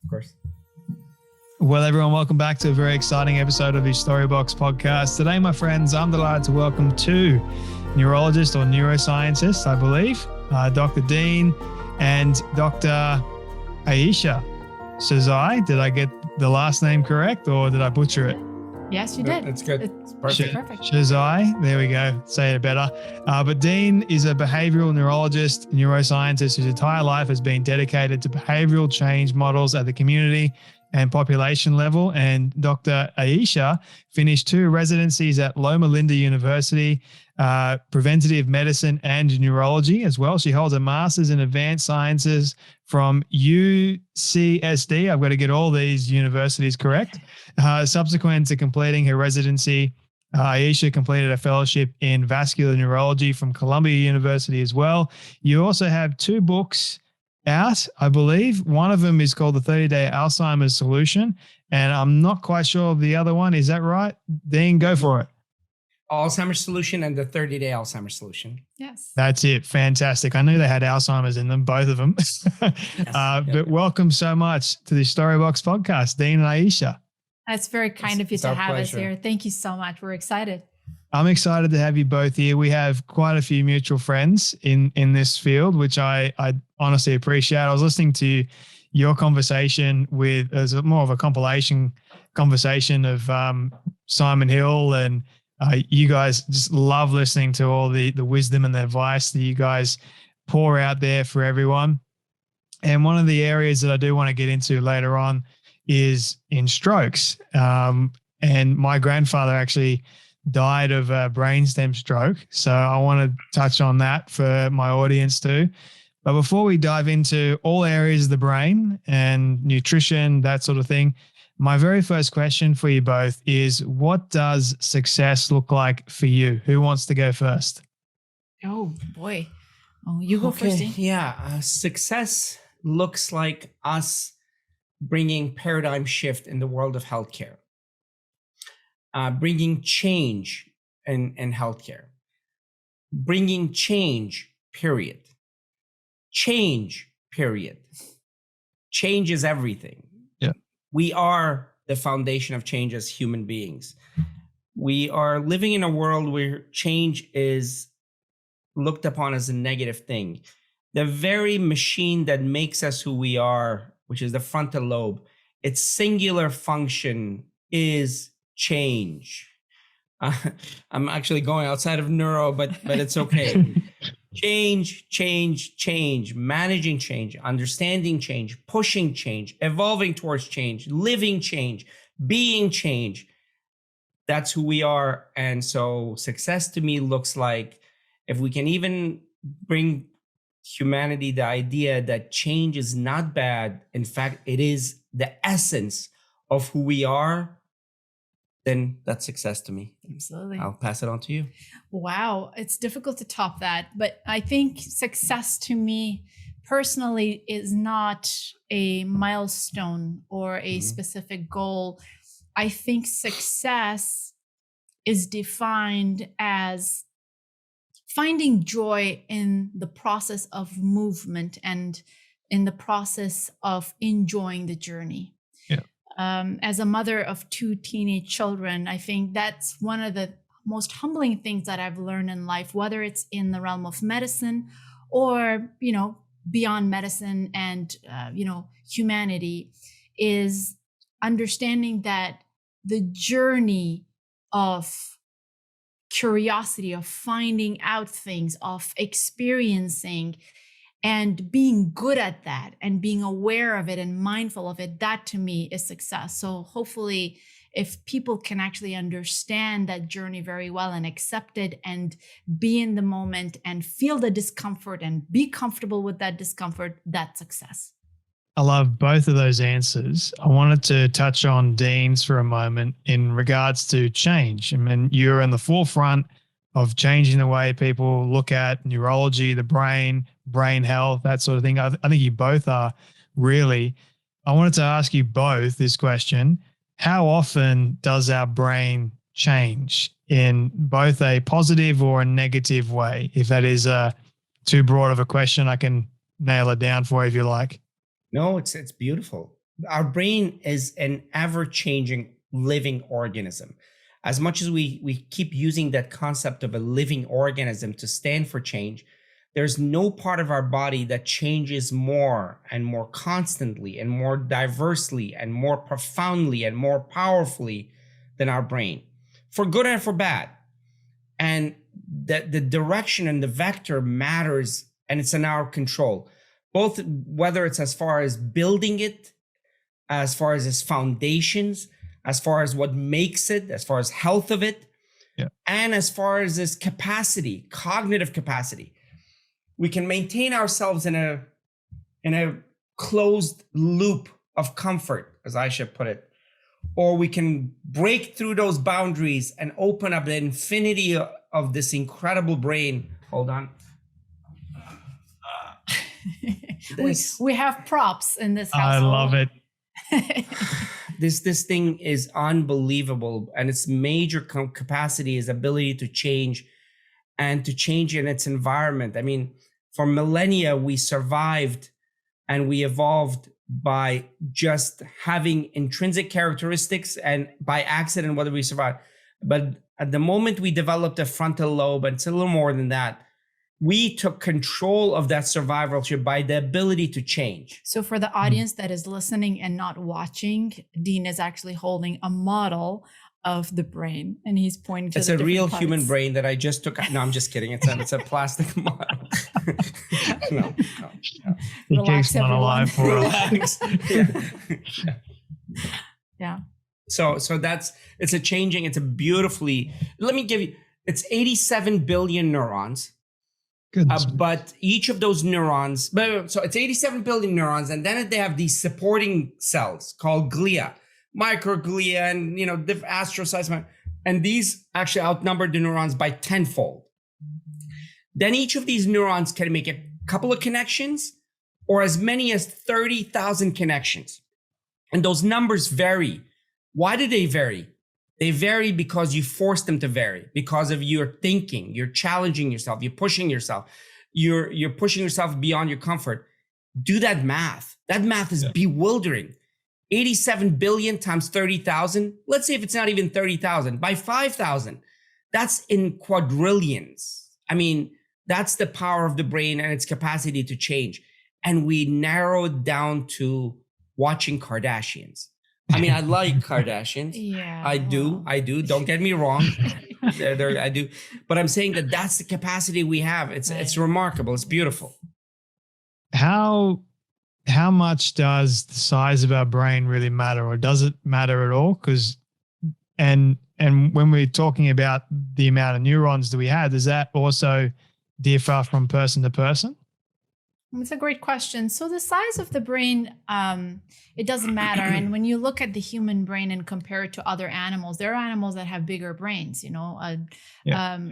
Of course. Well, everyone, welcome back to a very exciting episode of the Storybox podcast. Today, my friends, I'm delighted to welcome two neurologists or neuroscientists, I believe, Dr. Dean and Dr. Ayesha Sherzai. Did I get the last name correct or did I butcher it? Yes, you did. That's good. It's Perfect. Sherzai, there we go. Say it better. But Dean is a behavioral neurologist, neuroscientist whose entire life has been dedicated to behavioral change models at the community and population level. And Dr. Ayesha finished 2 residencies at Loma Linda University, preventive medicine and neurology as well. She holds a master's in advanced sciences from UCSD. I've got to get all these universities correct. Subsequent to completing her residency, Ayesha completed a fellowship in vascular neurology from Columbia University as well. You also have 2 books out, I believe. One of them is called The 30-Day Alzheimer's Solution, and I'm not quite sure of the other one. Is that right? Dean, go for it. Alzheimer's Solution and the 30-Day Alzheimer's Solution. Yes. That's it. Fantastic. I knew they had Alzheimer's in them, both of them. But welcome so much to the Storybox podcast, Dean and Ayesha. That's very kind of you to have us here. Thank you so much. We're excited. I'm excited to have you both here. We have quite a few mutual friends in this field, which I honestly appreciate. I was listening to your conversation with, as more of a compilation conversation of Simon Hill, and you guys just love listening to all the wisdom and the advice that you guys pour out there for everyone. And one of the areas that I do want to get into later on is in strokes. And my grandfather actually died of a brainstem stroke. So I want to touch on that for my audience too. But before we dive into all areas of the brain and nutrition, that sort of thing, my very first question for you both is, what does success look like for you? Who wants to go first? Oh, boy. Oh, you go first. Yeah. Success looks like us bringing paradigm shift in the world of healthcare. Bringing change in healthcare, bringing change, period. Change, period. Change is everything. Yeah. We are the foundation of change as human beings. We are living in a world where change is looked upon as a negative thing. The very machine that makes us who we are, which is the frontal lobe, its singular function is change. I'm actually going outside of neuro, but it's okay. Change, managing change, understanding change, pushing change, evolving towards change, living change, being change. That's who we are. And so success to me looks like, if we can even bring humanity the idea that change is not bad, in fact, it is the essence of who we are, then that's success to me. Absolutely. I'll pass it on to you. Wow. It's difficult to top that. But I think success to me personally is not a milestone or a specific goal. I think success is defined as finding joy in the process of movement and in the process of enjoying the journey. As a mother of 2 teenage children, I think that's one of the most humbling things that I've learned in life, whether it's in the realm of medicine or, beyond medicine and, humanity, is understanding that the journey of curiosity, of finding out things, of experiencing and being good at that and being aware of it and mindful of it, that to me is success. So hopefully if people can actually understand that journey very well and accept it and be in the moment and feel the discomfort and be comfortable with that discomfort, that's success. I love both of those answers. I wanted to touch on Dean's for a moment in regards to change. I mean, you're in the forefront of changing the way people look at neurology, the brain health, that sort of thing. I think you both are really. I wanted to ask you both this question. How often does our brain change in both a positive or a negative way? If that is too broad of a question, I can nail it down for you if you like. No, it's beautiful. our brain is an ever-changing living organism. As much as we keep using that concept of a living organism to stand for change, there's no part of our body that changes more and more constantly and more diversely and more profoundly and more powerfully than our brain, for good and for bad. And that the direction and the vector matters, and it's in our control, both whether it's as far as building it, as far as its foundations, as far as what makes it, as far as health of it, and as far as its capacity, cognitive capacity. We can maintain ourselves in a closed loop of comfort, as Ayesha put it, or we can break through those boundaries and open up the infinity of this incredible brain. Hold on. We have props in this house. I love it. This thing is unbelievable, and its major capacity is ability to change, and to change in its environment. I mean, for millennia, we survived and we evolved by just having intrinsic characteristics and by accident whether we survived. But at the moment we developed a frontal lobe, and it's a little more than that, we took control of that survivalship by the ability to change. So for the audience that is listening and not watching, Dean is actually holding a model of the brain, and he's pointing to it's a real parts. human brain that I just took. No, I'm just kidding. It's a plastic model. no. He keeps one alive for us. Yeah. So it's a changing. It's a beautifully. Let me give you. It's 87 billion neurons. But each of those neurons, so it's 87 billion neurons, and then they have these supporting cells called glia, microglia, and the astrocytes, and these actually outnumber the neurons by tenfold. Then each of these neurons can make a couple of connections, or as many as 30,000 connections, and those numbers vary. Why do they vary? They vary because you force them to vary, because of your thinking. You're challenging yourself. You're pushing yourself. You're pushing yourself beyond your comfort. Do that math. That math is bewildering. 87 billion times 30,000. Let's say if it's not even 30,000, by 5,000, that's in quadrillions. I mean, that's the power of the brain and its capacity to change. And we narrowed down to watching Kardashians. I mean, I like Kardashians. Yeah, I do. Don't get me wrong. I do. But I'm saying that's the capacity we have. It's remarkable. It's beautiful. How much does the size of our brain really matter, or does it matter at all? Because and when we're talking about the amount of neurons that we have, does that also differ from person to person? It's a great question. So the size of the brain, it doesn't matter. And when you look at the human brain and compare it to other animals, there are animals that have bigger brains. A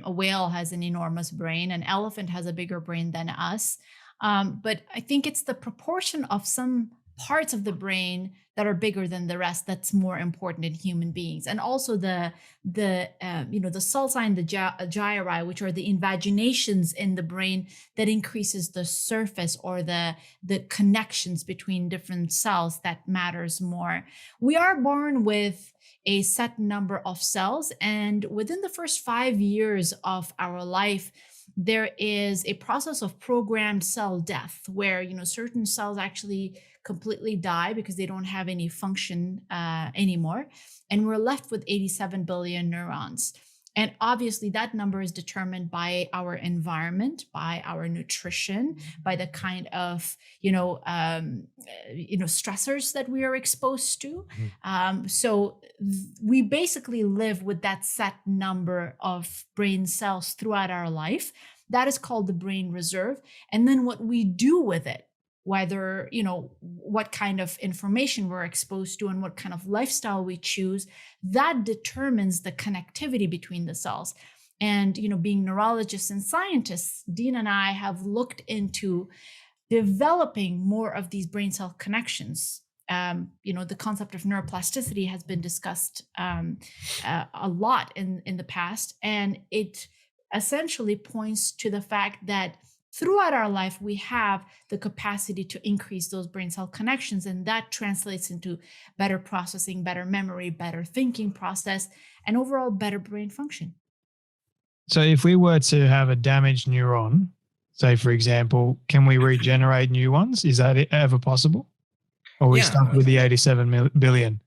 whale has an enormous brain. An elephant has a bigger brain than us. But I think it's the proportion of some parts of the brain that are bigger than the rest that's more important in human beings. And also the sulci and the gyri, which are the invaginations in the brain that increases the surface or the connections between different cells, that matters more. We are born with a set number of cells, and within the first 5 years of our life, there is a process of programmed cell death where certain cells actually completely die because they don't have any function anymore, and we're left with 87 billion neurons. And obviously that number is determined by our environment, by our nutrition, by the kind of stressors that we are exposed to. So we basically live with that set number of brain cells throughout our life. That is called the brain reserve. And then what we do with it, whether, what kind of information we're exposed to and what kind of lifestyle we choose, that determines the connectivity between the cells. And, being neurologists and scientists, Dean and I have looked into developing more of these brain cell connections. The concept of neuroplasticity has been discussed a lot in the past, and it essentially points to the fact that throughout our life, we have the capacity to increase those brain cell connections. And that translates into better processing, better memory, better thinking process, and overall better brain function. So if we were to have a damaged neuron, say, for example, can we regenerate new ones? Is that ever possible? Or are we stuck with the 87 billion?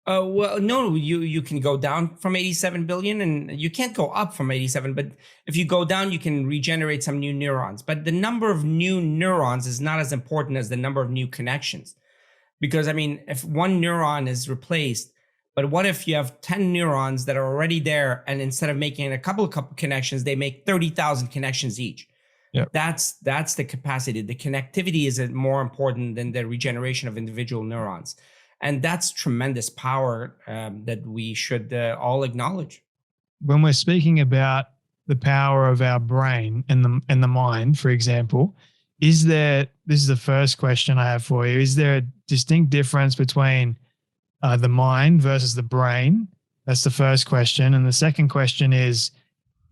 Well, no, you can go down from 87 billion and you can't go up from 87. But if you go down, you can regenerate some new neurons. But the number of new neurons is not as important as the number of new connections. Because, I mean, if one neuron is replaced, but what if you have 10 neurons that are already there and instead of making a couple connections, they make 30,000 connections each? Yep. That's the capacity. The connectivity is more important than the regeneration of individual neurons. And that's tremendous power that we should all acknowledge. When we're speaking about the power of our brain and the mind, for example, this is the first question I have for you. Is there a distinct difference between the mind versus the brain? That's the first question. And the second question is,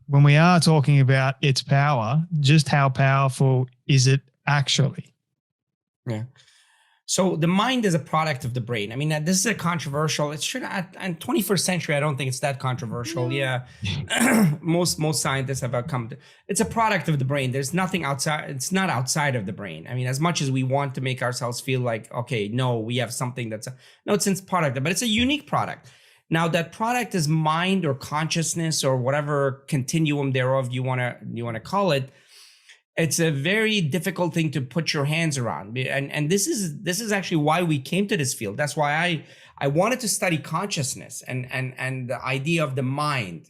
when we are talking about its power, just how powerful is it actually? Yeah. So the mind is a product of the brain. I mean, this is a controversial. It should, in 21st century, I don't think it's that controversial. Yeah, most scientists have come to. It's a product of the brain. There's nothing outside. It's not outside of the brain. I mean, as much as we want to make ourselves feel like, okay, no, we have something that's no, it's a product, but it's a unique product. Now that product is mind or consciousness or whatever continuum thereof you wanna call it. It's a very difficult thing to put your hands around. And this is actually why we came to this field. That's why I wanted to study consciousness and the idea of the mind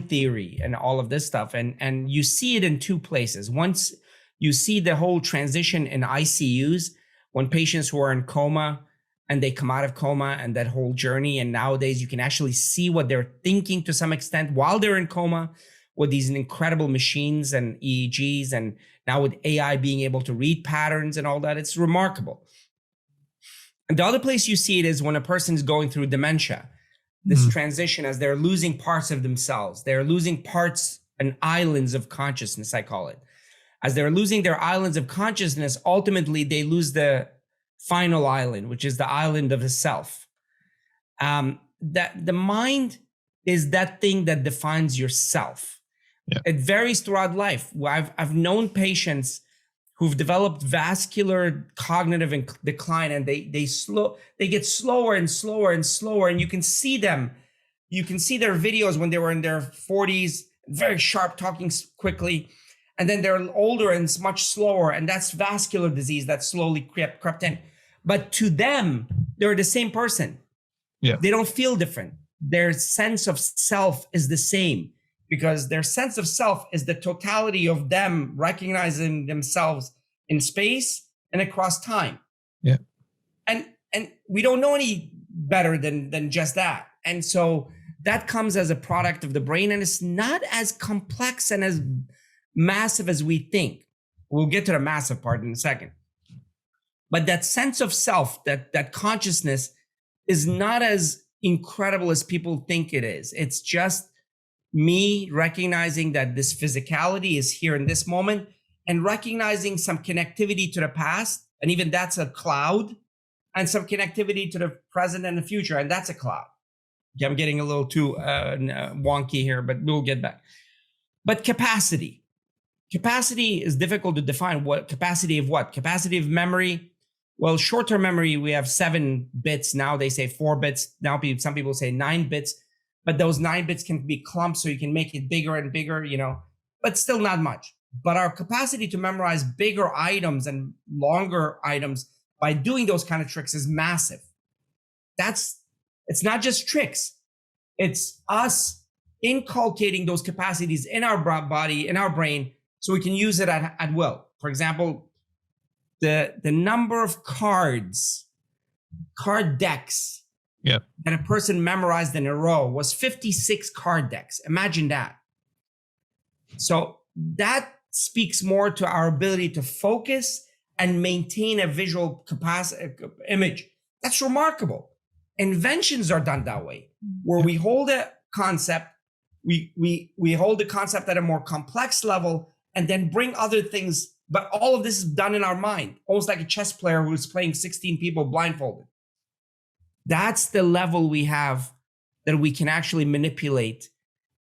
theory and all of this stuff. And you see it in two places. Once you see the whole transition in ICUs when patients who are in coma and they come out of coma and that whole journey. And nowadays you can actually see what they're thinking to some extent while they're in coma, with these incredible machines and EEGs, and now with AI being able to read patterns and all that, it's remarkable. And the other place you see it is when a person is going through dementia, this transition as they're losing parts of themselves. They're losing parts and islands of consciousness, I call it. As they're losing their islands of consciousness, ultimately they lose the final island, which is the island of the self. That the mind is that thing that defines yourself. Yeah. It varies throughout life. I've known patients who've developed vascular cognitive decline, and they get slower and slower and slower. And you can see them. You can see their videos when they were in their 40s, very sharp, talking quickly, and then they're older and it's much slower. And that's vascular disease that slowly crept in. But to them, they're the same person. Yeah, they don't feel different. Their sense of self is the same, because their sense of self is the totality of them recognizing themselves in space and across time. Yeah. And we don't know any better than just that. And so that comes as a product of the brain, and it's not as complex and as massive as we think. We'll get to the massive part in a second. But that sense of self, that consciousness is not as incredible as people think it is. It's just me recognizing that this physicality is here in this moment and recognizing some connectivity to the past. And even that's a cloud, and some connectivity to the present and the future. And that's a cloud. Okay, I'm getting a little too wonky here, but we'll get back. But capacity is difficult to define. What capacity of what? Capacity of memory. Well, short-term memory, we have 7 bits. Now they say 4 bits. Now some people say 9 bits, but those 9 bits can be clumps, so you can make it bigger and bigger, but still not much. But our capacity to memorize bigger items and longer items by doing those kind of tricks is massive. It's not just tricks. It's us inculcating those capacities in our body, in our brain, so we can use it at will. For example, the number of card decks that a person memorized in a row was 56 card decks. Imagine that. So that speaks more to our ability to focus and maintain a visual image. That's remarkable. Inventions are done that way, where we hold a concept, we hold the concept at a more complex level, and then bring other things. But all of this is done in our mind, almost like a chess player who's playing 16 people blindfolded. That's the level we have that we can actually manipulate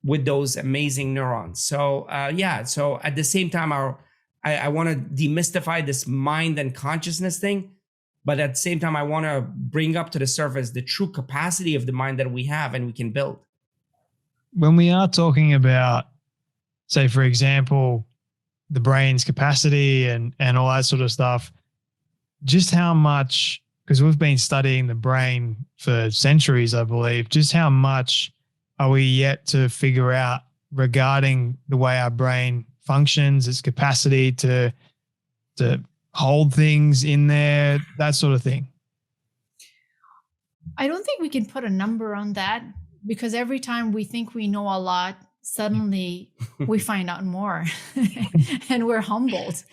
with those amazing neurons. So so at the same time, I want to demystify this mind and consciousness thing, but at the same time, I want to bring up to the surface the true capacity of the mind that we have and we can build. When we are talking about, say, for example, the brain's capacity and all that sort of stuff, just how much, because we've been studying the brain for centuries, I believe, just how much are we yet to figure out regarding the way our brain functions, its capacity to hold things in there, that sort of thing? I don't think we can put a number on that, because every time we think we know a lot, suddenly we find out more and we're humbled.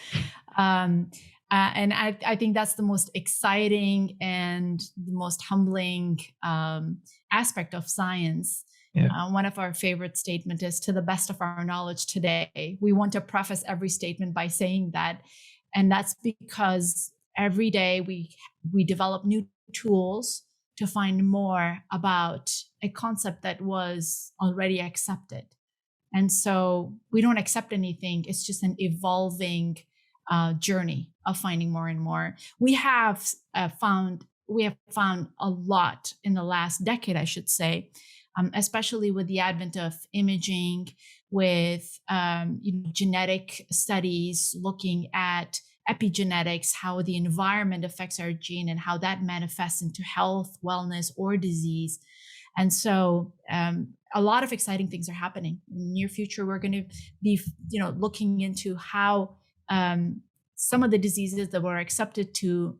And I think that's the most exciting and the most humbling aspect of science. Yeah. One of our favorite statements is, to the best of our knowledge today. We want to preface every statement by saying that. And that's because every day we develop new tools to find more about a concept that was already accepted. And so we don't accept anything. It's just an evolving journey of finding more and more. We have found a lot in the last decade, I should say, especially with the advent of imaging, with genetic studies looking at epigenetics, how the environment affects our gene and how that manifests into health, wellness, or disease. And so a lot of exciting things are happening. In the near future, we're going to be looking into how some of the diseases that were accepted to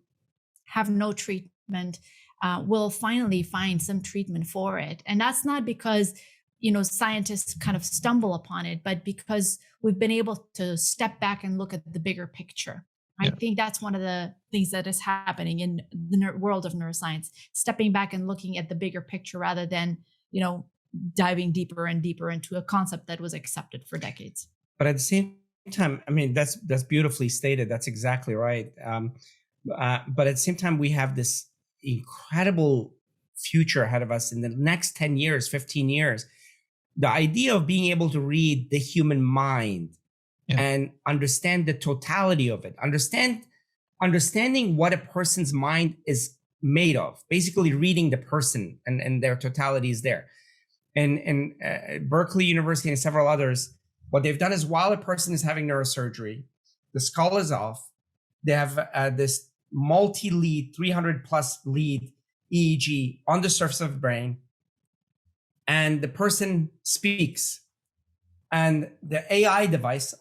have no treatment will finally find some treatment for it. And that's not because scientists kind of stumble upon it, but because we've been able to step back and look at the bigger picture. Yeah. I think that's one of the things that is happening in the world of neuroscience, stepping back and looking at the bigger picture rather than, diving deeper and deeper into a concept that was accepted for decades. But at the same time, I mean, that's beautifully stated. That's exactly right. But at the same time, we have this incredible future ahead of us in the next 10 years, 15 years. The idea of being able to read the human mind and understand the totality of it, understanding what a person's mind is made of, basically reading the person and their totality is there. And Berkeley University and several others, what they've done is, while a person is having neurosurgery, the skull is off, they have this multi-lead, 300 plus lead EEG on the surface of the brain, and the person speaks. And the AI device,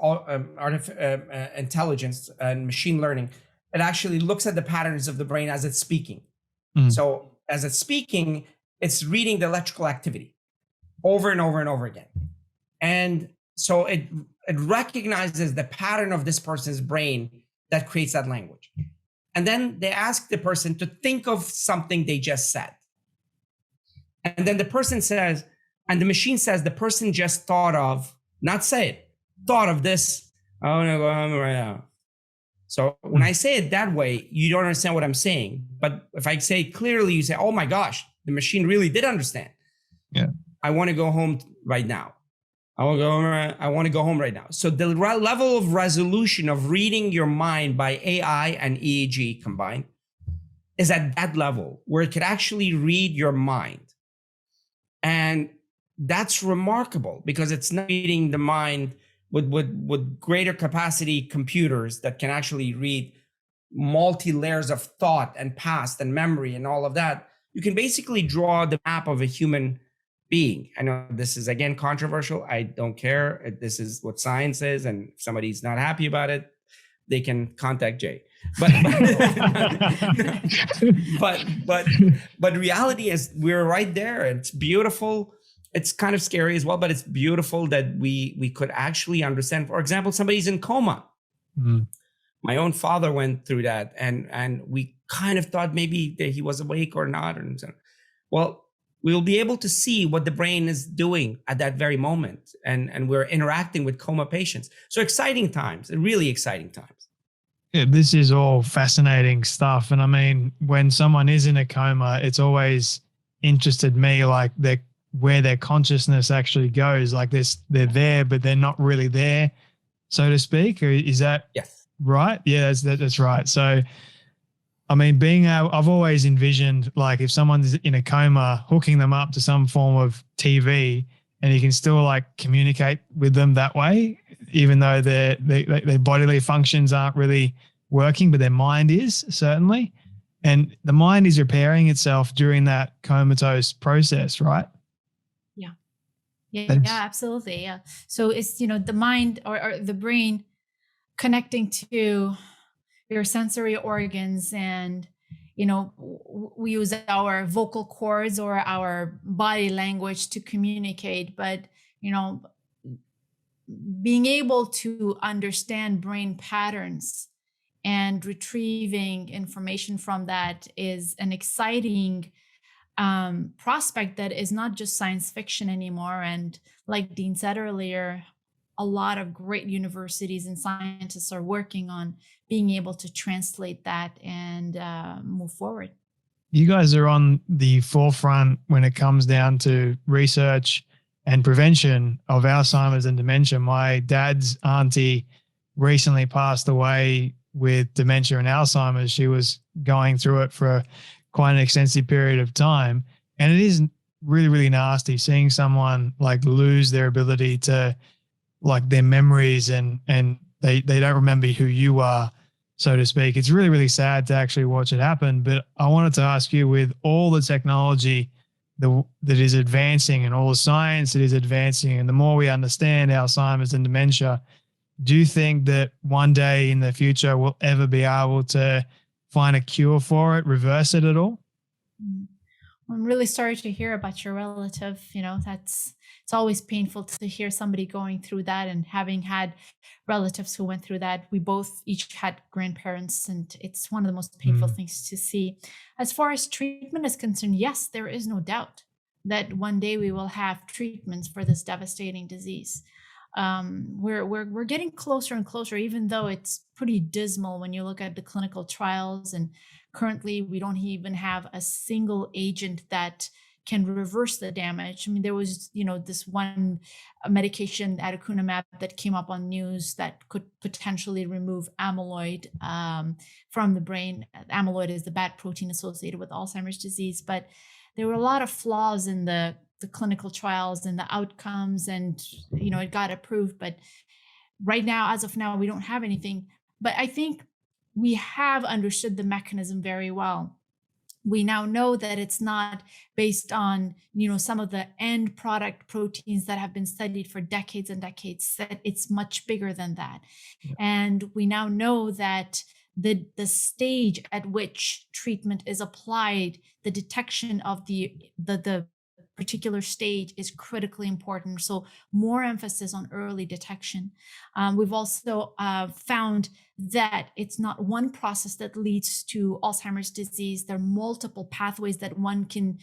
intelligence and machine learning, it actually looks at the patterns of the brain as it's speaking. Mm. So as it's speaking, it's reading the electrical activity over and over and over again. And so it recognizes the pattern of this person's brain that creates that language. And then they ask the person to think of something they just said. And then the person says, and the machine says, the person just thought of, not say it, thought of this. I want to go home right now. So when I say it that way, you don't understand what I'm saying. But if I say it clearly, you say, oh my gosh, the machine really did understand. Yeah. I want to go home right now. I want to go home right now. So the level of resolution of reading your mind by AI and EEG combined is at that level where it could actually read your mind. And that's remarkable, because it's not reading the mind with greater capacity computers that can actually read multi layers of thought and past and memory and all of that. You can basically draw the map of a human being. I know this is, again, controversial. I don't care. This is what science is. And if somebody's not happy about it, they can contact Jay. But reality is, we're right there. It's beautiful. It's kind of scary as well, but it's beautiful that we could actually understand. For example, somebody's in coma. Mm. My own father went through that, and we kind of thought maybe that he was awake or not. And so, well, we will be able to see what the brain is doing at that very moment. And we're interacting with coma patients. So exciting times, really exciting times. Yeah, this is all fascinating stuff. And I mean, when someone is in a coma, it's always interested me, like where their consciousness actually goes. Like they're there, but they're not really there, so to speak. Or is that Yes. right? Yeah, that's right. So, I mean, I've always envisioned, like, if someone's in a coma, hooking them up to some form of TV, and you can still like communicate with them that way, even though their bodily functions aren't really working, but their mind is, certainly. And the mind is repairing itself during that comatose process, right? Yeah, absolutely. Yeah. So it's, the mind or the brain connecting to your sensory organs, and we use our vocal cords or our body language to communicate, but being able to understand brain patterns and retrieving information from that is an exciting prospect that is not just science fiction anymore. And like Dean said earlier, a lot of great universities and scientists are working on being able to translate that and move forward. You guys are on the forefront when it comes down to research and prevention of Alzheimer's and dementia. My dad's auntie recently passed away with dementia and Alzheimer's. She was going through it for quite an extensive period of time. And it is really, really nasty seeing someone like lose their ability to, like, their memories, and they don't remember who you are, so to speak. It's really, really sad to actually watch it happen. But I wanted to ask you, with all the technology that is advancing and all the science that is advancing, and the more we understand Alzheimer's and dementia, do you think that one day in the future we'll ever be able to find a cure for it, reverse it at all? I'm really sorry to hear about your relative. It's always painful to hear somebody going through that, and having had relatives who went through that. We both each had grandparents, and it's one of the most painful things to see. As far as treatment is concerned, yes, there is no doubt that one day we will have treatments for this devastating disease. We're getting closer and closer, even though it's pretty dismal when you look at the clinical trials. And currently, we don't even have a single agent that can reverse the damage. I mean, there was, this one medication, aducanumab, that came up on news that could potentially remove amyloid from the brain. Amyloid is the bad protein associated with Alzheimer's disease, but there were a lot of flaws in the clinical trials and the outcomes, and it got approved. But right now, as of now, we don't have anything. But I think we have understood the mechanism very well. We now know that it's not based on, some of the end product proteins that have been studied for decades and decades, that it's much bigger than that. Yeah. And we now know that the stage at which treatment is applied, the detection of the particular stage is critically important. So more emphasis on early detection. We've also found that it's not one process that leads to Alzheimer's disease. There are multiple pathways that one can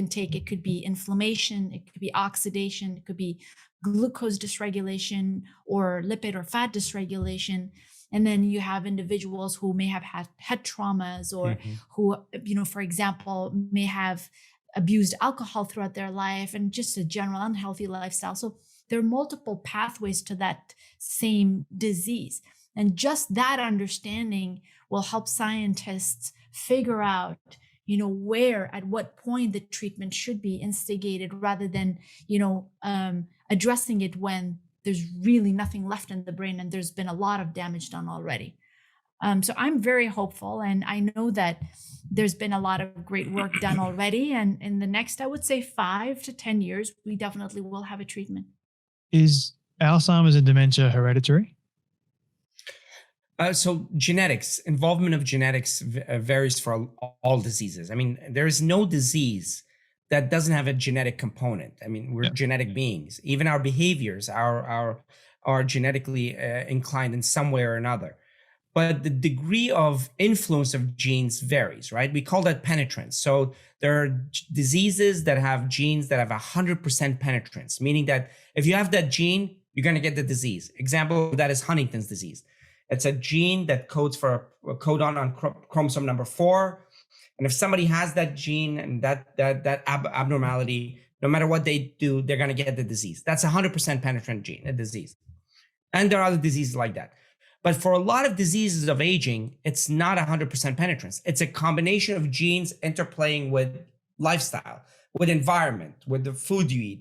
take. It could be inflammation, it could be oxidation, it could be glucose dysregulation, or lipid or fat dysregulation. And then you have individuals who may have had head traumas, or who, for example, may have abused alcohol throughout their life, and just a general unhealthy lifestyle. So there are multiple pathways to that same disease. And just that understanding will help scientists figure out, where, at what point the treatment should be instigated, rather than, addressing it when there's really nothing left in the brain and there's been a lot of damage done already. So I'm very hopeful, and I know that there's been a lot of great work done already. And in the next, I would say 5 to 10 years, we definitely will have a treatment. Is Alzheimer's and dementia hereditary? So genetics, involvement of genetics varies for all diseases. I mean, there is no disease that doesn't have a genetic component. I mean, we're genetic beings. Even our behaviors are genetically inclined in some way or another. but the degree of influence of genes varies, right? We call that penetrance. So there are diseases that have genes that have 100% penetrance, meaning that if you have that gene, you're going to get the disease. Example of that is Huntington's disease. It's a gene that codes for a codon on chromosome number 4. And if somebody has that gene and that abnormality, no matter what they do, they're going to get the disease. That's 100% penetrant gene, a disease. And there are other diseases like that. But for a lot of diseases of aging, it's not 100% penetrance. It's a combination of genes interplaying with lifestyle, with environment, with the food you eat,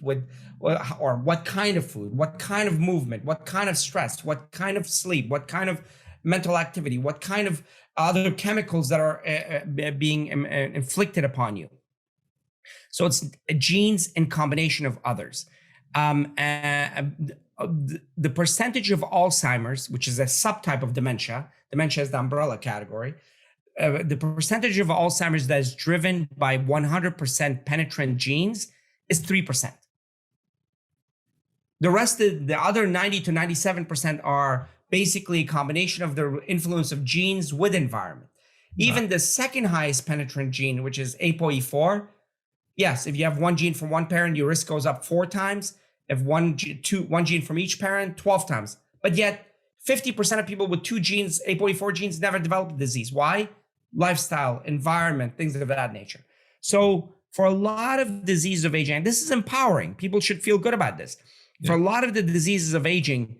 or what kind of food, what kind of movement, what kind of stress, what kind of sleep, what kind of mental activity, what kind of other chemicals that are being inflicted upon you. So it's genes in combination of others. The percentage of Alzheimer's, which is a subtype of dementia is the umbrella category, the percentage of Alzheimer's that is driven by 100% penetrant genes is 3%. The rest of the other 90 to 97% are basically a combination of the influence of genes with environment. Even the second highest penetrant gene, which is ApoE4, yes, if you have one gene from one parent, your risk goes up 4 times. If one gene from each parent, 12 times. But yet 50% of people with 2 genes, ApoE4 genes, never develop the disease. Why? Lifestyle, environment, things of that nature. So for a lot of diseases of aging, and this is empowering, people should feel good about this. Yeah. For a lot of the diseases of aging,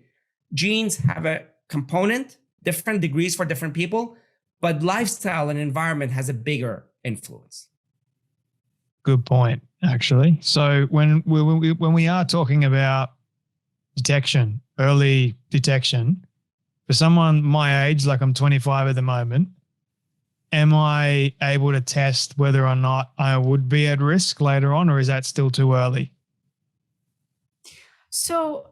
genes have a component, different degrees for different people, but lifestyle and environment has a bigger influence. Good point, actually. So when we are talking about detection, early detection, for someone my age, like I'm 25 at the moment, am I able to test whether or not I would be at risk later on, or is that still too early? So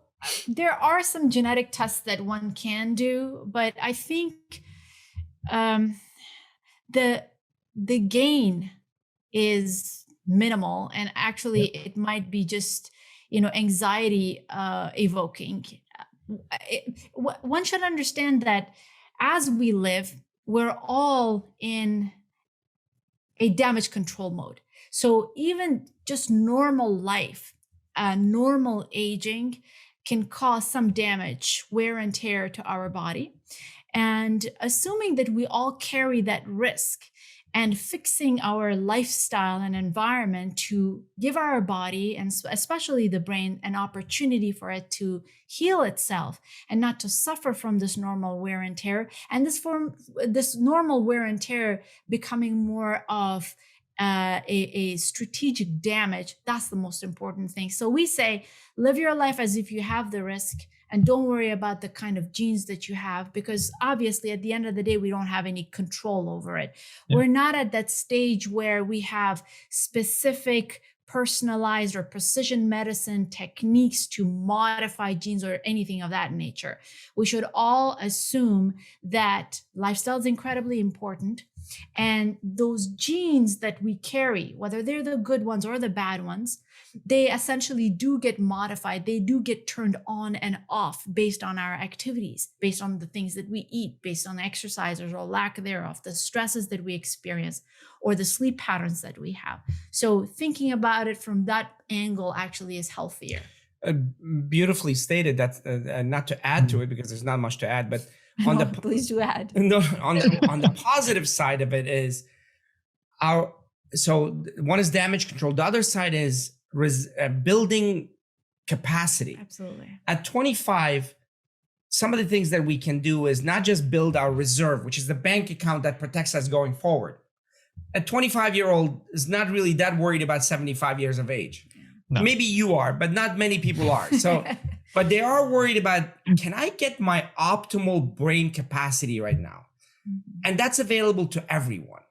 there are some genetic tests that one can do, but I think the gain is minimal, and actually it might be just anxiety evoking. One should understand that as we live, we're all in a damage control mode. So even just normal life, normal aging can cause some damage, wear and tear to our body. And assuming that we all carry that risk, and fixing our lifestyle and environment to give our body, and especially the brain, an opportunity for it to heal itself and not to suffer from this normal wear and tear. And this normal wear and tear becoming more of a strategic damage. That's the most important thing. So we say, live your life as if you have the risk, and don't worry about the kind of genes that you have, because obviously at the end of the day, we don't have any control over it. Yeah. We're not at that stage where we have specific personalized or precision medicine techniques to modify genes or anything of that nature. We should all assume that lifestyle is incredibly important. And those genes that we carry, whether they're the good ones or the bad ones, they essentially do get modified. They do get turned on and off based on our activities, based on the things that we eat, based on exercises or lack thereof, the stresses that we experience, or the sleep patterns that we have. So thinking about it from that angle actually is healthier. Beautifully stated. That's not to add to it, because there's not much to add, but please do add. No, on the positive side of it is so one is damage control. The other side is building capacity. Absolutely. At 25, some of the things that we can do is not just build our reserve, which is the bank account that protects us going forward. A 25-year-old is not really that worried about 75 years of age. No. Maybe you are, but not many people are. So, but they are worried about, can I get my optimal brain capacity right now? And that's available to everyone.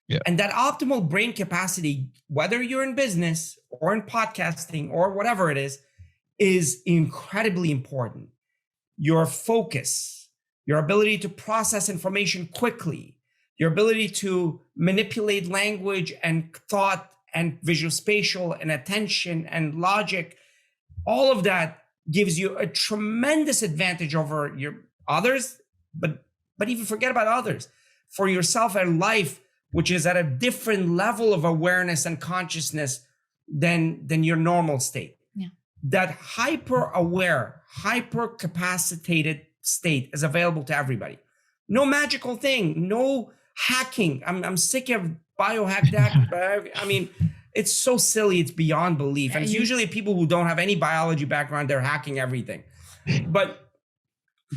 Yeah. And that optimal brain capacity, whether you're in business or in podcasting or whatever it is incredibly important. Your focus, your ability to process information quickly, your ability to manipulate language and thought and visuospatial and attention and logic, all of that gives you a tremendous advantage over your others, but but even forget about others, for yourself and life, which is at a different level of awareness and consciousness than your normal state. Yeah. That hyper-aware, hyper-capacitated state is available to everybody. No magical thing, no hacking. I'm sick of biohack that. I mean, it's so silly, it's beyond belief. And it's usually people who don't have any biology background, they're hacking everything. But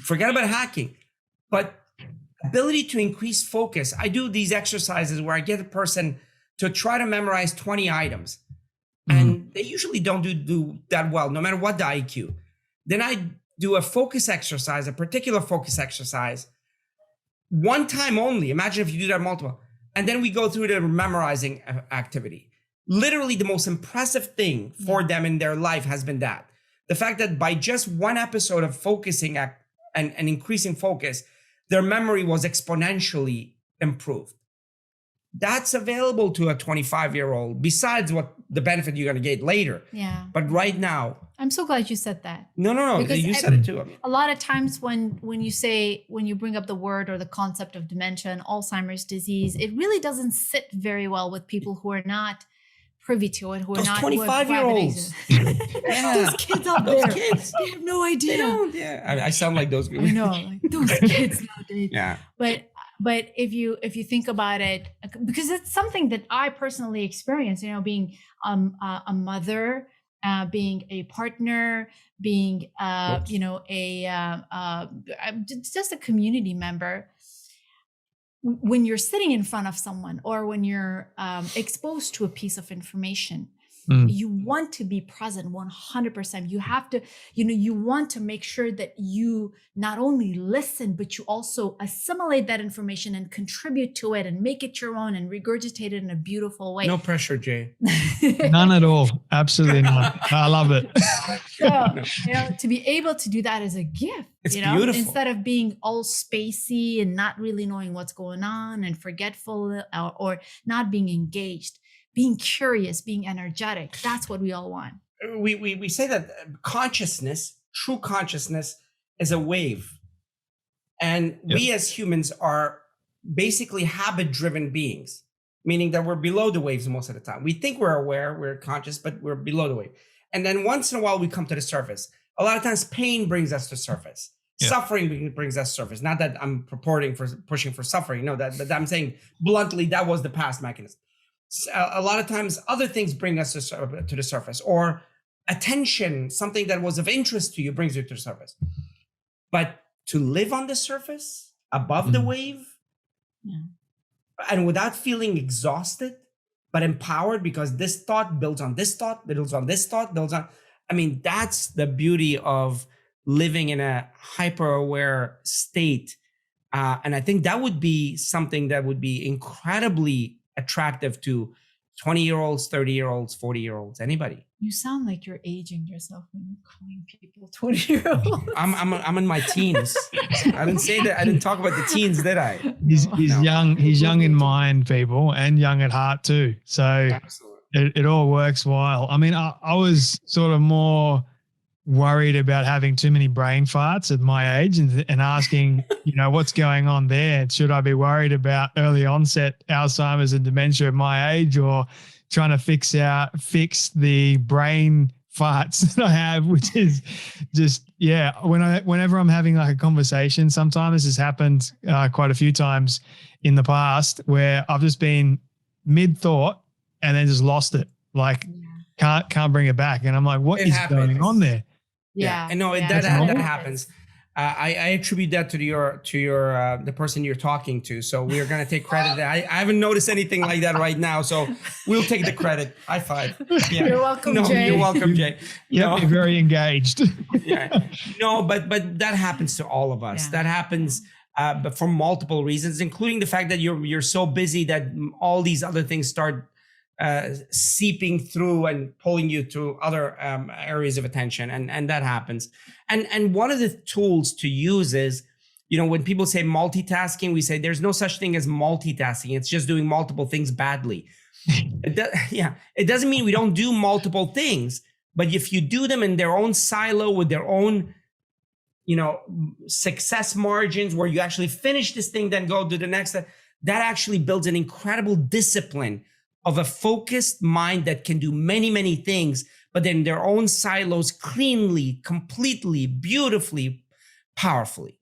forget about hacking. But ability to increase focus. I do these exercises where I get a person to try to memorize 20 items. And they usually don't do that well, no matter what the IQ. Then I do a focus exercise, a particular focus exercise, one time only. Imagine if you do that multiple. And then we go through the memorizing activity. Literally the most impressive thing for them in their life has been that. The fact that by just one episode of focusing and increasing focus, their memory was exponentially improved. That's available to a 25-year-old, besides what the benefit you're going to get later. Yeah. But right now, I'm so glad you said that. No. Because You said it too. I mean, a lot of times when you bring up the word or the concept of dementia and Alzheimer's disease, it really doesn't sit very well with people who are not privy to it, who are those not 25-year-olds. Those kids out there, kids, they have no idea. They don't, I sound like those people. I know, like those kids nowadays. Yeah. But if you think about it, because it's something that I personally experienced, being a mother, being a partner, being just a community member. When you're sitting in front of someone or when you're exposed to a piece of information, you want to be present 100%. You have to, you want to make sure that you not only listen, but you also assimilate that information and contribute to it and make it your own and regurgitate it in a beautiful way. No pressure, Jay. None at all. Absolutely not. I love it. So, to be able to do that is a gift. It's beautiful. Instead of being all spacey and not really knowing what's going on and forgetful or not being engaged. Being curious, being energetic. That's what we all want. We say that consciousness, true consciousness, is a wave. And we as humans are basically habit-driven beings, meaning that we're below the waves most of the time. We think we're aware, we're conscious, but we're below the wave. And then once in a while, we come to the surface. A lot of times pain brings us to surface. Suffering brings us to surface. Not that I'm pushing for suffering. No, but I'm saying bluntly, that was the past mechanism. A lot of times other things bring us to the surface, or attention, something that was of interest to you brings you to the surface. But to live on the surface, above the wave, and without feeling exhausted, but empowered, because this thought builds on this thought, builds on this thought, builds on. I mean, that's the beauty of living in a hyper-aware state. And I think that would be something that would be incredibly attractive to 20-year-olds, 30-year-olds, 40-year-olds, anybody. You sound like you're aging yourself when you're calling people 20-year-olds. I'm in my teens. I didn't say that. I didn't talk about the teens, did I? He's young. He's young in mind, people, and young at heart too. So it all works well. I mean, I was sort of more worried about having too many brain farts at my age and asking, what's going on there? Should I be worried about early onset Alzheimer's and dementia at my age, or trying to fix the brain farts that I have, which is just, whenever I'm having like a conversation, sometimes this has happened quite a few times in the past where I've just been mid-thought and then just lost it. Like can't bring it back. And I'm like, what is going on there? Yeah, I know that happens. I attribute that to your the person you're talking to. So we're gonna take credit. I haven't noticed anything like that right now. So we'll take the credit. High five. Yeah. You're welcome, Jay. You're welcome, Jay. You're very engaged. But that happens to all of us. That happens, but for multiple reasons, including the fact that you're so busy that all these other things start seeping through and pulling you to other areas of attention, and that happens. And one of the tools to use is, when people say multitasking, we say there's no such thing as multitasking. It's just doing multiple things badly. It doesn't mean we don't do multiple things, but if you do them in their own silo with their own success margins where you actually finish this thing, then go to the next. That actually builds an incredible discipline of a focused mind that can do many, many things, but in their own silos, cleanly, completely, beautifully, powerfully.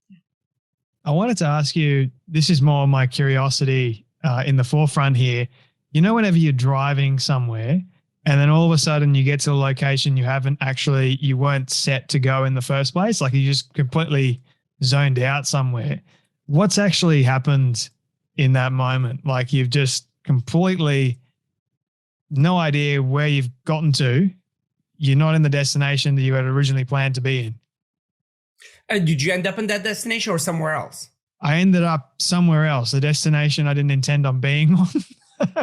I wanted to ask you, this is more my curiosity in the forefront here. Whenever you're driving somewhere and then all of a sudden you get to the location you weren't set to go in the first place, like you just completely zoned out somewhere. What's actually happened in that moment? Like you've just completely no idea where you've gotten to. You're not in the destination that you had originally planned to be in. Did you end up in that destination or somewhere else? I ended up somewhere else, a destination I didn't intend on being on.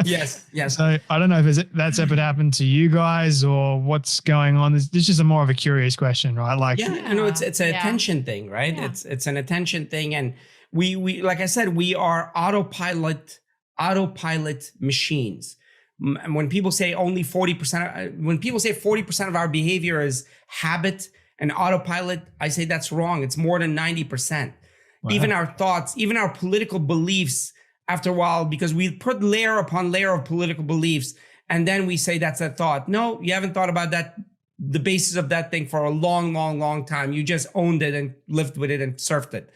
Yes. So I don't know if that's ever happened to you guys or what's going on. This is just more of a curious question, right? Like, it's an attention thing, right? Yeah. It's an attention thing, and we like I said, we are autopilot machines. When people say only 40%, when people say 40% of our behavior is habit and autopilot, I say that's wrong. It's more than 90%. Wow. Even our thoughts, even our political beliefs, after a while, because we put layer upon layer of political beliefs, and then we say that's a thought. No, you haven't thought about that, the basis of that thing for a long, long, long time. You just owned it and lived with it and surfed it.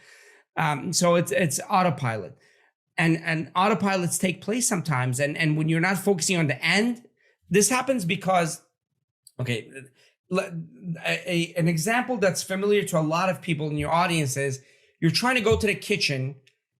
So it's autopilot. And autopilots take place sometimes. And when you're not focusing on the end, this happens because, okay, an example that's familiar to a lot of people in your audience is you're trying to go to the kitchen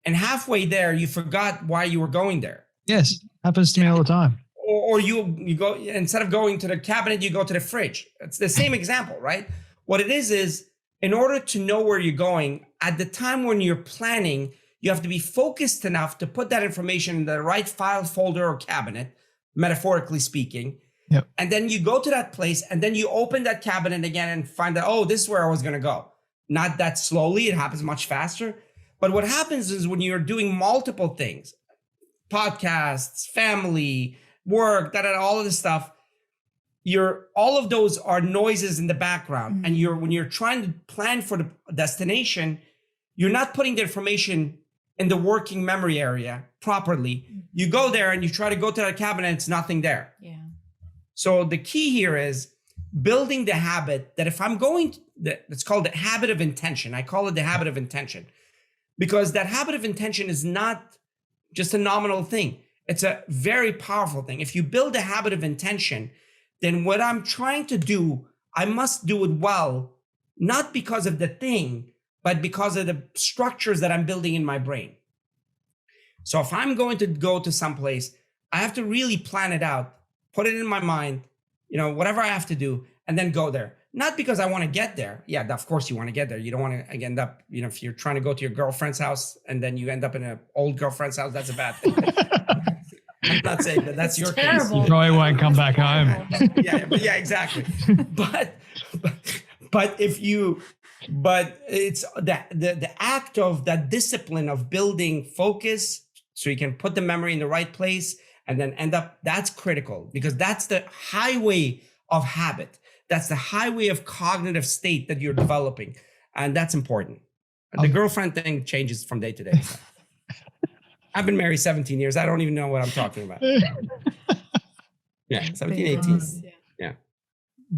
and halfway there, you forgot why you were going there. Yes, happens to me all the time. Or you go, instead of going to the cabinet, you go to the fridge. It's the same example, right? What it is in order to know where you're going, at the time when you're planning, you have to be focused enough to put that information in the right file folder or cabinet, metaphorically speaking. Yep. And then you go to that place and then you open that cabinet again and find out, oh, this is where I was going to go. Not that slowly. It happens much faster. But what happens is when you're doing multiple things, podcasts, family, work, all of this stuff, all of those are noises in the background. Mm-hmm. And when you're trying to plan for the destination, you're not putting the information in the working memory area properly. Mm-hmm. You go there and you try to go to that cabinet and it's nothing there. Yeah. So the key here is building the habit that if I'm going, it's called the habit of intention. I call it the habit of intention. Because that habit of intention is not just a nominal thing. It's a very powerful thing. If you build a habit of intention, then what I'm trying to do, I must do it well, not because of the thing, but because of the structures that I'm building in my brain. So if I'm going to go to someplace, I have to really plan it out, put it in my mind, whatever I have to do, and then go there. Not because I want to get there. Yeah, of course you want to get there. You don't want to end up, if you're trying to go to your girlfriend's house and then you end up in an old girlfriend's house, that's a bad thing. I'm not saying that's your terrible case. You probably won't come back home. Yeah, exactly. But it's the act of that discipline of building focus so you can put the memory in the right place and then end up, that's critical because that's the highway of habit. That's the highway of cognitive state that you're developing. And that's important. The girlfriend thing changes from day to day. So. I've been married 17 years. I don't even know what I'm talking about. Yeah, 17, 18. Yeah.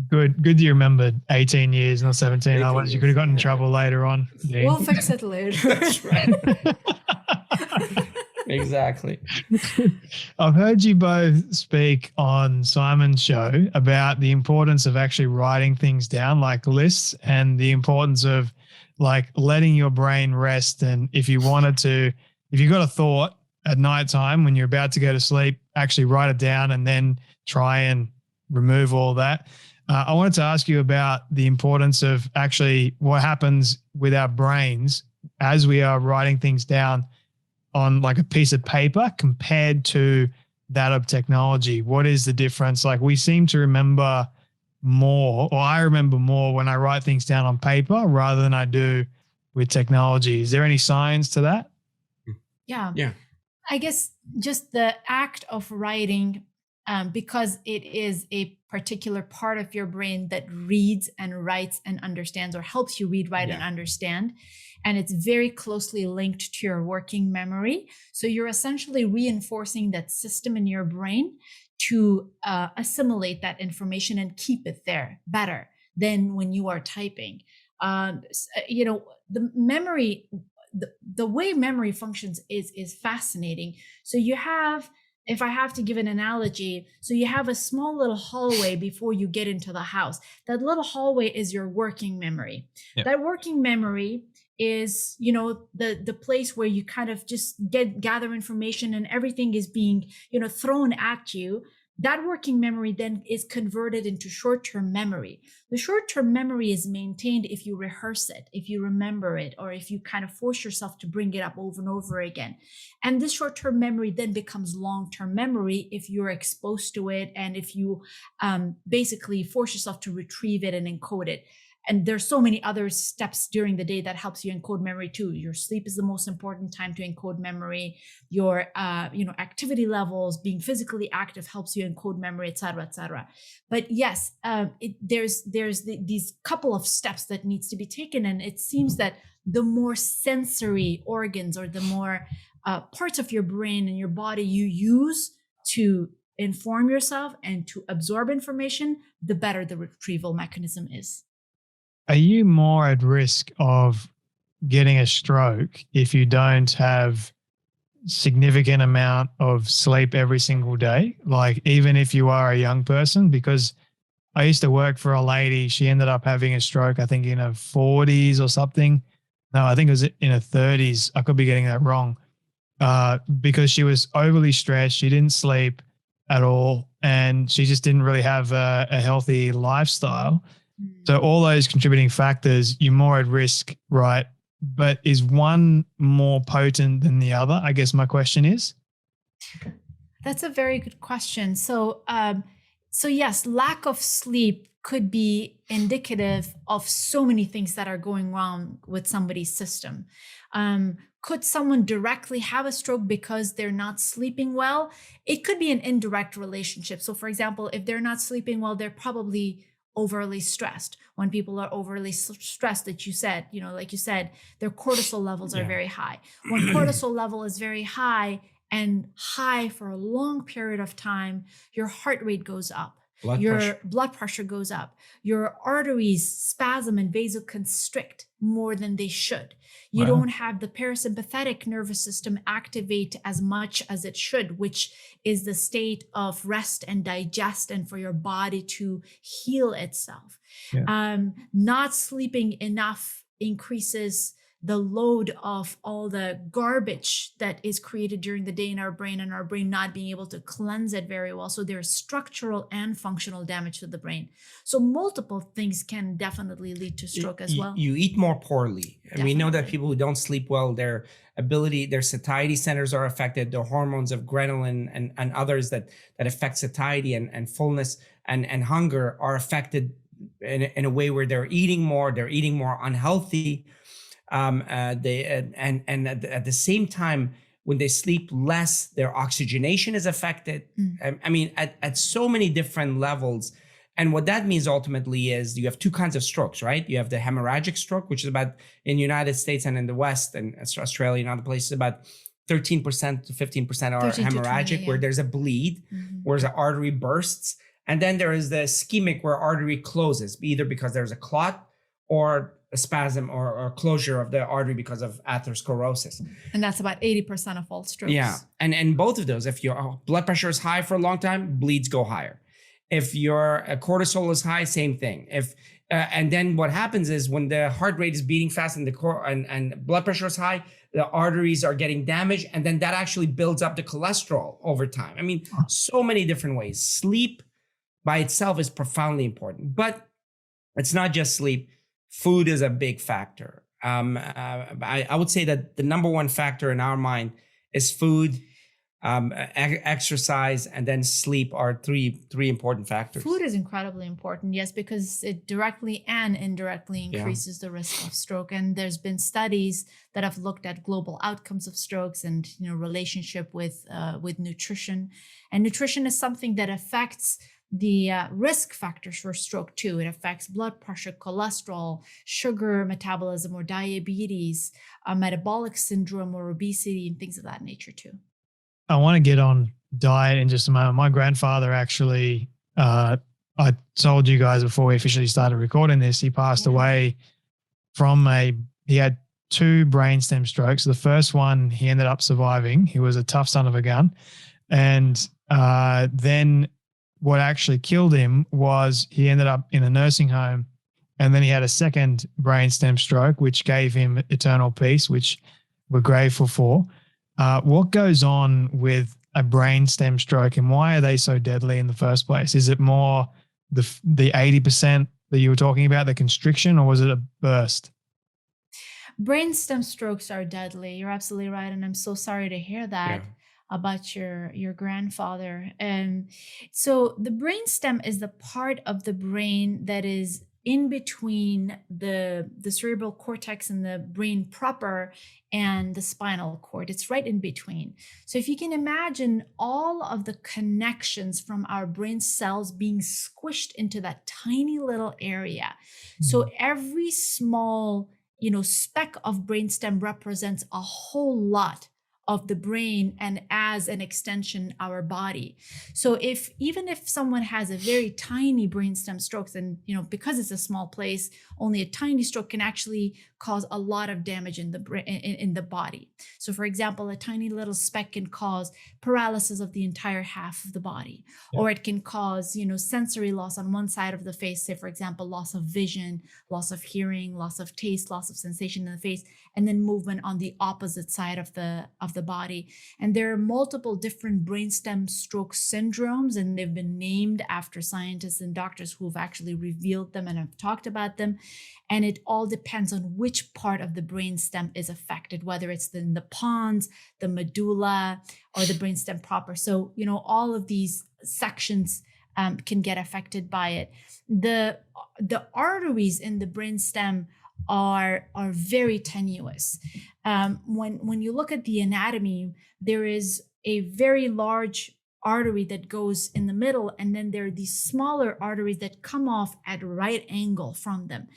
Good you remembered 18 years, not 17. Otherwise you could have gotten in trouble later on. Yeah. We'll fix it later. That's right. Exactly. I've heard you both speak on Simon's show about the importance of actually writing things down like lists and the importance of like letting your brain rest. And if you got a thought at nighttime when you're about to go to sleep, actually write it down and then try and remove all that. I wanted to ask you about the importance of actually what happens with our brains as we are writing things down on like a piece of paper compared to that of technology. What is the difference? Like we seem to remember more, or I remember more when I write things down on paper rather than I do with technology. Is there any science to that? Yeah. I guess just the act of writing because it is a particular part of your brain that reads and writes and understands, or helps you read, write, and understand. And it's very closely linked to your working memory. So you're essentially reinforcing that system in your brain to assimilate that information and keep it there better than when you are typing. The memory, the way memory functions is fascinating. So you have, if I have to give an analogy, so you have a small little hallway before you get into the house. That little hallway is your working memory. Yep. That working memory is, the place where you kind of just gather information and everything is being, thrown at you. That working memory then is converted into short-term memory. The short-term memory is maintained if you rehearse it, if you remember it, or if you kind of force yourself to bring it up over and over again. And this short-term memory then becomes long-term memory if you're exposed to it and if you basically force yourself to retrieve it and encode it. And there's so many other steps during the day that helps you encode memory too. Your sleep is the most important time to encode memory. Your, activity levels, being physically active helps you encode memory, et cetera, et cetera. But yes, there's these couple of steps that needs to be taken. And it seems that the more sensory organs, or the more parts of your brain and your body you use to inform yourself and to absorb information, the better the retrieval mechanism is. Are you more at risk of getting a stroke if you don't have significant amount of sleep every single day? Like, even if you are a young person? Because I used to work for a lady, she ended up having a stroke, I think in her 40s or something. No, I think it was in her 30s. I could be getting that wrong. Because she was overly stressed. She didn't sleep at all. And she just didn't really have a healthy lifestyle. So all those contributing factors, you're more at risk, right? But is one more potent than the other? I guess my question is. That's a very good question. So yes, lack of sleep could be indicative of so many things that are going wrong with somebody's system. Could someone directly have a stroke because they're not sleeping well? It could be an indirect relationship. So for example, if they're not sleeping well, they're probably overly stressed. When people are overly stressed, that you said, like you said, their cortisol levels are very high. When cortisol level is very high and high for a long period of time, your heart rate goes up. Your blood pressure goes up. Your arteries spasm and vasoconstrict more than they should. You don't have the parasympathetic nervous system activate as much as it should, which is the state of rest and digest and for your body to heal itself. Not sleeping enough increases the load of all the garbage that is created during the day in our brain, and our brain not being able to cleanse it very well. So there's structural and functional damage to the brain. So multiple things can definitely lead to stroke as well. You eat more poorly. And we know that people who don't sleep well, their satiety centers are affected, the hormones of ghrelin and others that affect satiety and fullness and hunger are affected in a way where they're eating more unhealthy. At the same time, when they sleep less, their oxygenation is affected. I mean, at so many different levels. And what that means ultimately is you have two kinds of strokes, right? You have the hemorrhagic stroke, which is about, in the United States and in the West and Australia and other places, about 13% to 15% are hemorrhagic, where there's a bleed, where the artery bursts. And then there is the ischemic, where artery closes, either because there's a clot or a spasm or closure of the artery because of atherosclerosis. And that's about 80% of all strokes. Yeah. And both of those, if your blood pressure is high for a long time, bleeds go higher. If your cortisol is high, same thing. And then what happens is when the heart rate is beating fast and and blood pressure is high, the arteries are getting damaged. And then that actually builds up the cholesterol over time. I mean, so many different ways. Sleep by itself is profoundly important, but it's not just sleep. Food is a big factor. I would say that the number one factor in our mind is food. exercise, and then sleep are three important factors. Food is incredibly important, yes, because it directly and indirectly increases the risk of stroke. And there's been studies that have looked at global outcomes of strokes and relationship with nutrition. And nutrition is something that affects the risk factors for stroke too. It affects blood pressure, cholesterol, sugar metabolism, or diabetes, metabolic syndrome, or obesity, and things of that nature too. I want to get on diet in just a moment. My grandfather actually, I told you guys before we officially started recording this, he passed away from he had 2 brainstem strokes. The first one, he ended up surviving. He was a tough son of a gun. And then what actually killed him was he ended up in a nursing home, and then he had a second brainstem stroke, which gave him eternal peace, which we're grateful for. What goes on with a brainstem stroke, and why are they so deadly in the first place? Is it more the 80% that you were talking about, the constriction, or was it a burst? Brainstem strokes are deadly. You're absolutely right, and I'm so sorry to hear that about your grandfather. And so the brainstem is the part of the brain that is in between the cerebral cortex and the brain proper and the spinal cord. It's right in between. So if you can imagine all of the connections from our brain cells being squished into that tiny little area. So every small, speck of brainstem represents a whole lot of the brain, and as an extension, our body. So even if someone has a very tiny brainstem strokes, and because it's a small place, only a tiny stroke can actually cause a lot of damage in the brain, in the body. So for example, a tiny little speck can cause paralysis of the entire half of the body, or it can cause sensory loss on one side of the face, say for example loss of vision, loss of hearing, loss of taste, loss of sensation in the face, and then movement on the opposite side of the body. And there are multiple different brainstem stroke syndromes, and they've been named after scientists and doctors who've actually revealed them and have talked about them. And it all depends on which part of the brainstem is affected, whether it's in the pons, the medulla, or the brainstem proper. So, all of these sections can get affected by it. The arteries in the brainstem are very tenuous. When you look at the anatomy, there is a very large artery that goes in the middle, and then there are these smaller arteries that come off at right angle from them.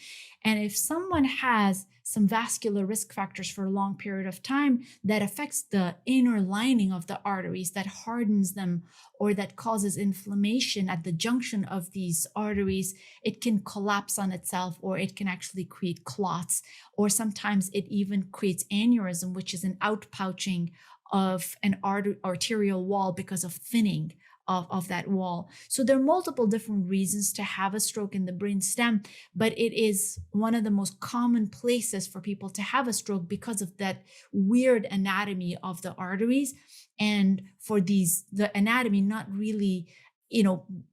And if someone has some vascular risk factors for a long period of time, that affects the inner lining of the arteries, that hardens them, or that causes inflammation at the junction of these arteries, it can collapse on itself, or it can actually create clots, or sometimes it even creates aneurysm, which is an outpouching of an arterial wall because of thinning of that wall. So there are multiple different reasons to have a stroke in the brainstem, but it is one of the most common places for people to have a stroke because of that weird anatomy of the arteries, and for the anatomy not really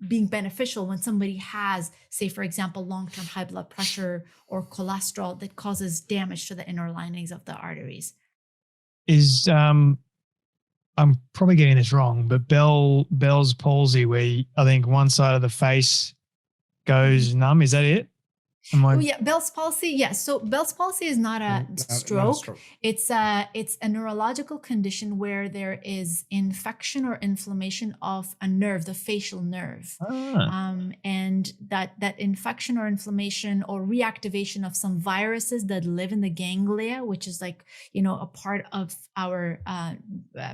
being beneficial when somebody has, say for example, long-term high blood pressure or cholesterol that causes damage to the inner linings of the arteries. Is I'm probably getting this wrong, but Bell's palsy, where I think one side of the face goes numb. Is that it? Bell's palsy. Yes. So Bell's palsy is not a stroke. Not a stroke. It's a neurological condition where there is infection or inflammation of a nerve, the facial nerve. And that infection or inflammation or reactivation of some viruses that live in the ganglia, which is like, a part of our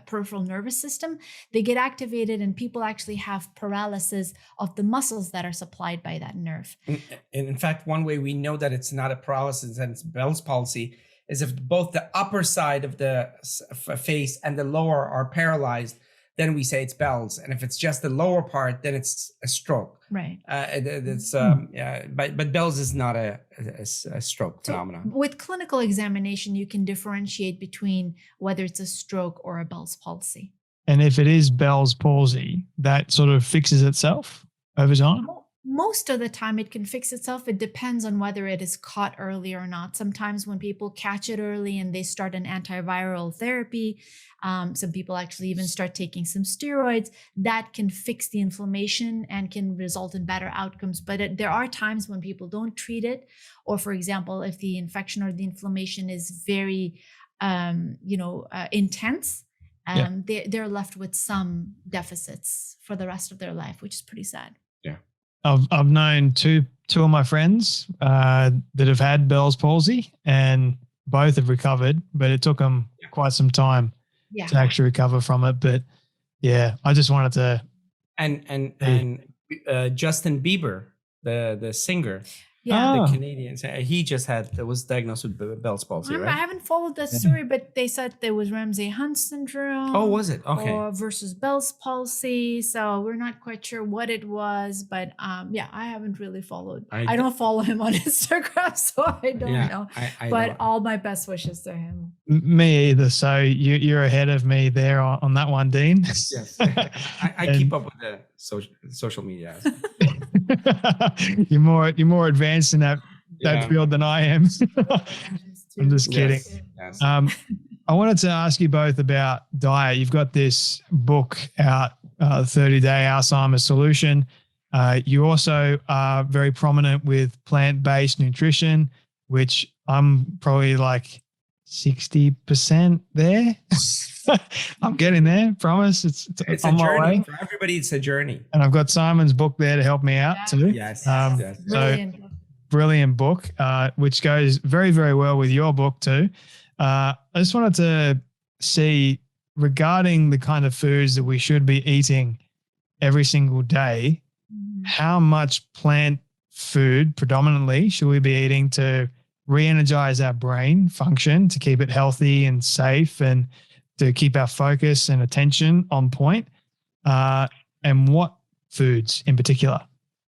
peripheral nervous system, they get activated, and people actually have paralysis of the muscles that are supplied by that nerve. And in fact, one way we know that it's not a paralysis and it's Bell's palsy is if both the upper side of the face and the lower are paralyzed, then we say it's Bell's. And if it's just the lower part, then it's a stroke. Right. But Bell's is not a stroke phenomenon. With clinical examination, you can differentiate between whether it's a stroke or a Bell's palsy. And if it is Bell's palsy, that sort of fixes itself over time? most of the time it can fix itself. It depends on whether it is caught early or not. Sometimes when people catch it early and they start an antiviral therapy, some people actually even start taking some steroids, that can fix the inflammation and can result in better outcomes. But there are times when people don't treat it, or for example, if the infection or the inflammation is very intense, they're left with some deficits for the rest of their life, which is pretty sad. Yeah. I've known two of my friends that have had Bell's palsy, and both have recovered, but it took them quite some time to actually recover from it. But yeah, I just wanted to. And Justin Bieber, the singer, the Canadian, he just was diagnosed with Bell's palsy, right? I haven't followed that story, but they said there was Ramsay-Hunt syndrome. Oh, was it? Okay. Or versus Bell's palsy. So we're not quite sure what it was, but I haven't really followed. I don't follow him on Instagram, so I don't know. But all my best wishes to him. Me either. So you're ahead of me there on that one, Dean. Yes. I keep up with the social media. You're more advanced in that field than I am. I'm just kidding. Yes. I wanted to ask you both about diet. You've got this book out, 30-Day Alzheimer's Solution. You also are very prominent with plant-based nutrition, which I'm probably like 60% there. I'm getting there, promise. It's on my journey. way. For everybody, it's a journey. And I've got Simon's book there to help me out too. Yes. Brilliant book, which goes very, very well with your book too. I just wanted to see, regarding the kind of foods that we should be eating every single day, how much plant food predominantly should we be eating to re-energize our brain function, to keep it healthy and safe, and to keep our focus and attention on point, and what foods in particular?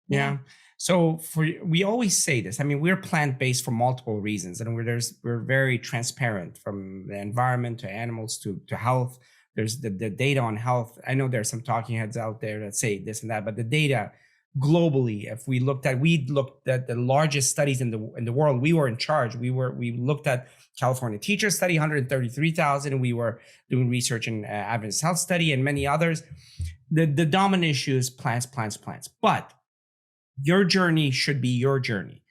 Yeah. So we always say this. I mean, we're plant-based for multiple reasons, and we're very transparent, from the environment to animals to health. There's the data on health. I know there's some talking heads out there that say this and that, but the data globally, if we looked at the largest studies in the world, we were in charge. We looked at California teacher study, 133,000. We were doing research in Adventist Health Study and many others. The dominant issue is plants. But your journey should be your journey.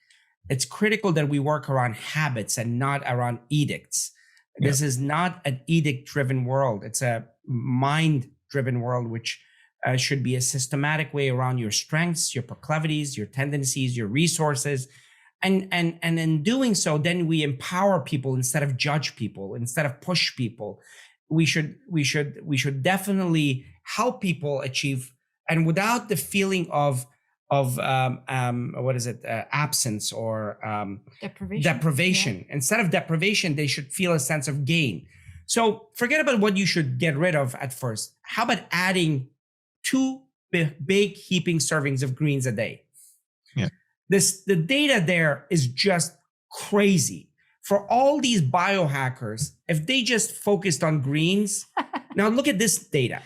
It's critical that we work around habits and not around edicts. Yep. This is not an edict-driven world. It's a mind-driven world, which should be a systematic way around your strengths, your proclivities, your tendencies, your resources. And in doing so, then we empower people instead of judge people, instead of push people. We should definitely help people achieve, and without the feeling of absence or deprivation. Yeah. Instead of deprivation, they should feel a sense of gain. So forget about what you should get rid of at first. How about adding 2 big heaping servings of greens a day? Yeah. The data there is just crazy. For all these biohackers, if they just focused on greens, now look at this data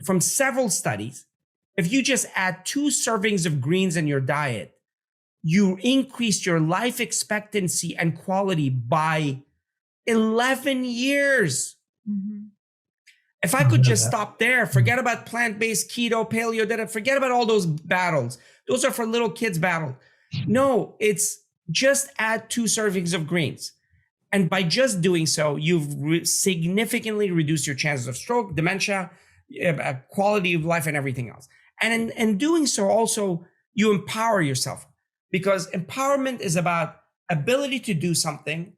from several studies. If you just add 2 servings of greens in your diet, you increase your life expectancy and quality by 11 years. Mm-hmm. If I could just stop there, forget about plant-based, keto, paleo, forget about all those battles. Those are for little kids' battle. No, it's just add 2 servings of greens. And by just doing so, you've significantly reduced your chances of stroke, dementia, quality of life, and everything else. And in doing so, also, you empower yourself, because empowerment is about ability to do something,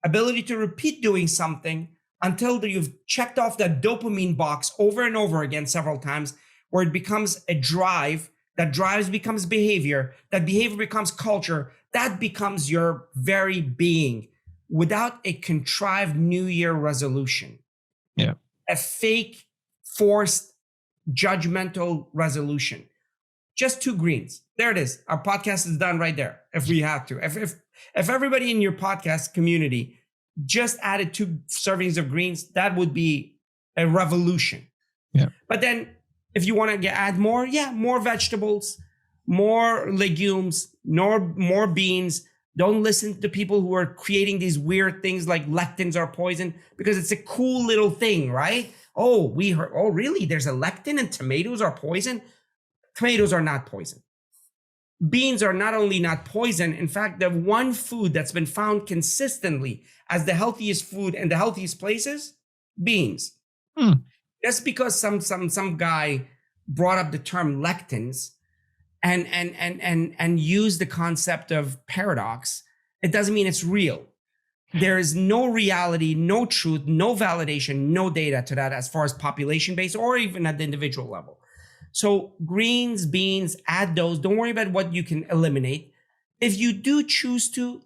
ability to repeat doing something until you've checked off that dopamine box over and over again several times, where it becomes a drive, that drives becomes behavior, that behavior becomes culture, that becomes your very being, without a contrived New Year resolution. Yeah. A fake, forced, judgmental resolution. Just 2 greens. There it is. Our podcast is done right there. If we have to, if everybody in your podcast community just added 2 servings of greens, that would be a revolution. Yeah. But then if you want to add more, more vegetables, more legumes, more beans. Don't listen to people who are creating these weird things like lectins are poison, because it's a cool little thing, right? Oh, we heard, oh, really? There's a lectin and tomatoes are poison? Tomatoes are not poison. Beans are not only not poison, in fact, the one food that's been found consistently as the healthiest food in the healthiest places, beans. Just because some guy brought up the term lectins and used the concept of paradox, it doesn't mean it's real. There is no reality, no truth, no validation, no data to that as far as population based or even at the individual level. So greens, beans, add those. Don't worry about what you can eliminate. If you do choose to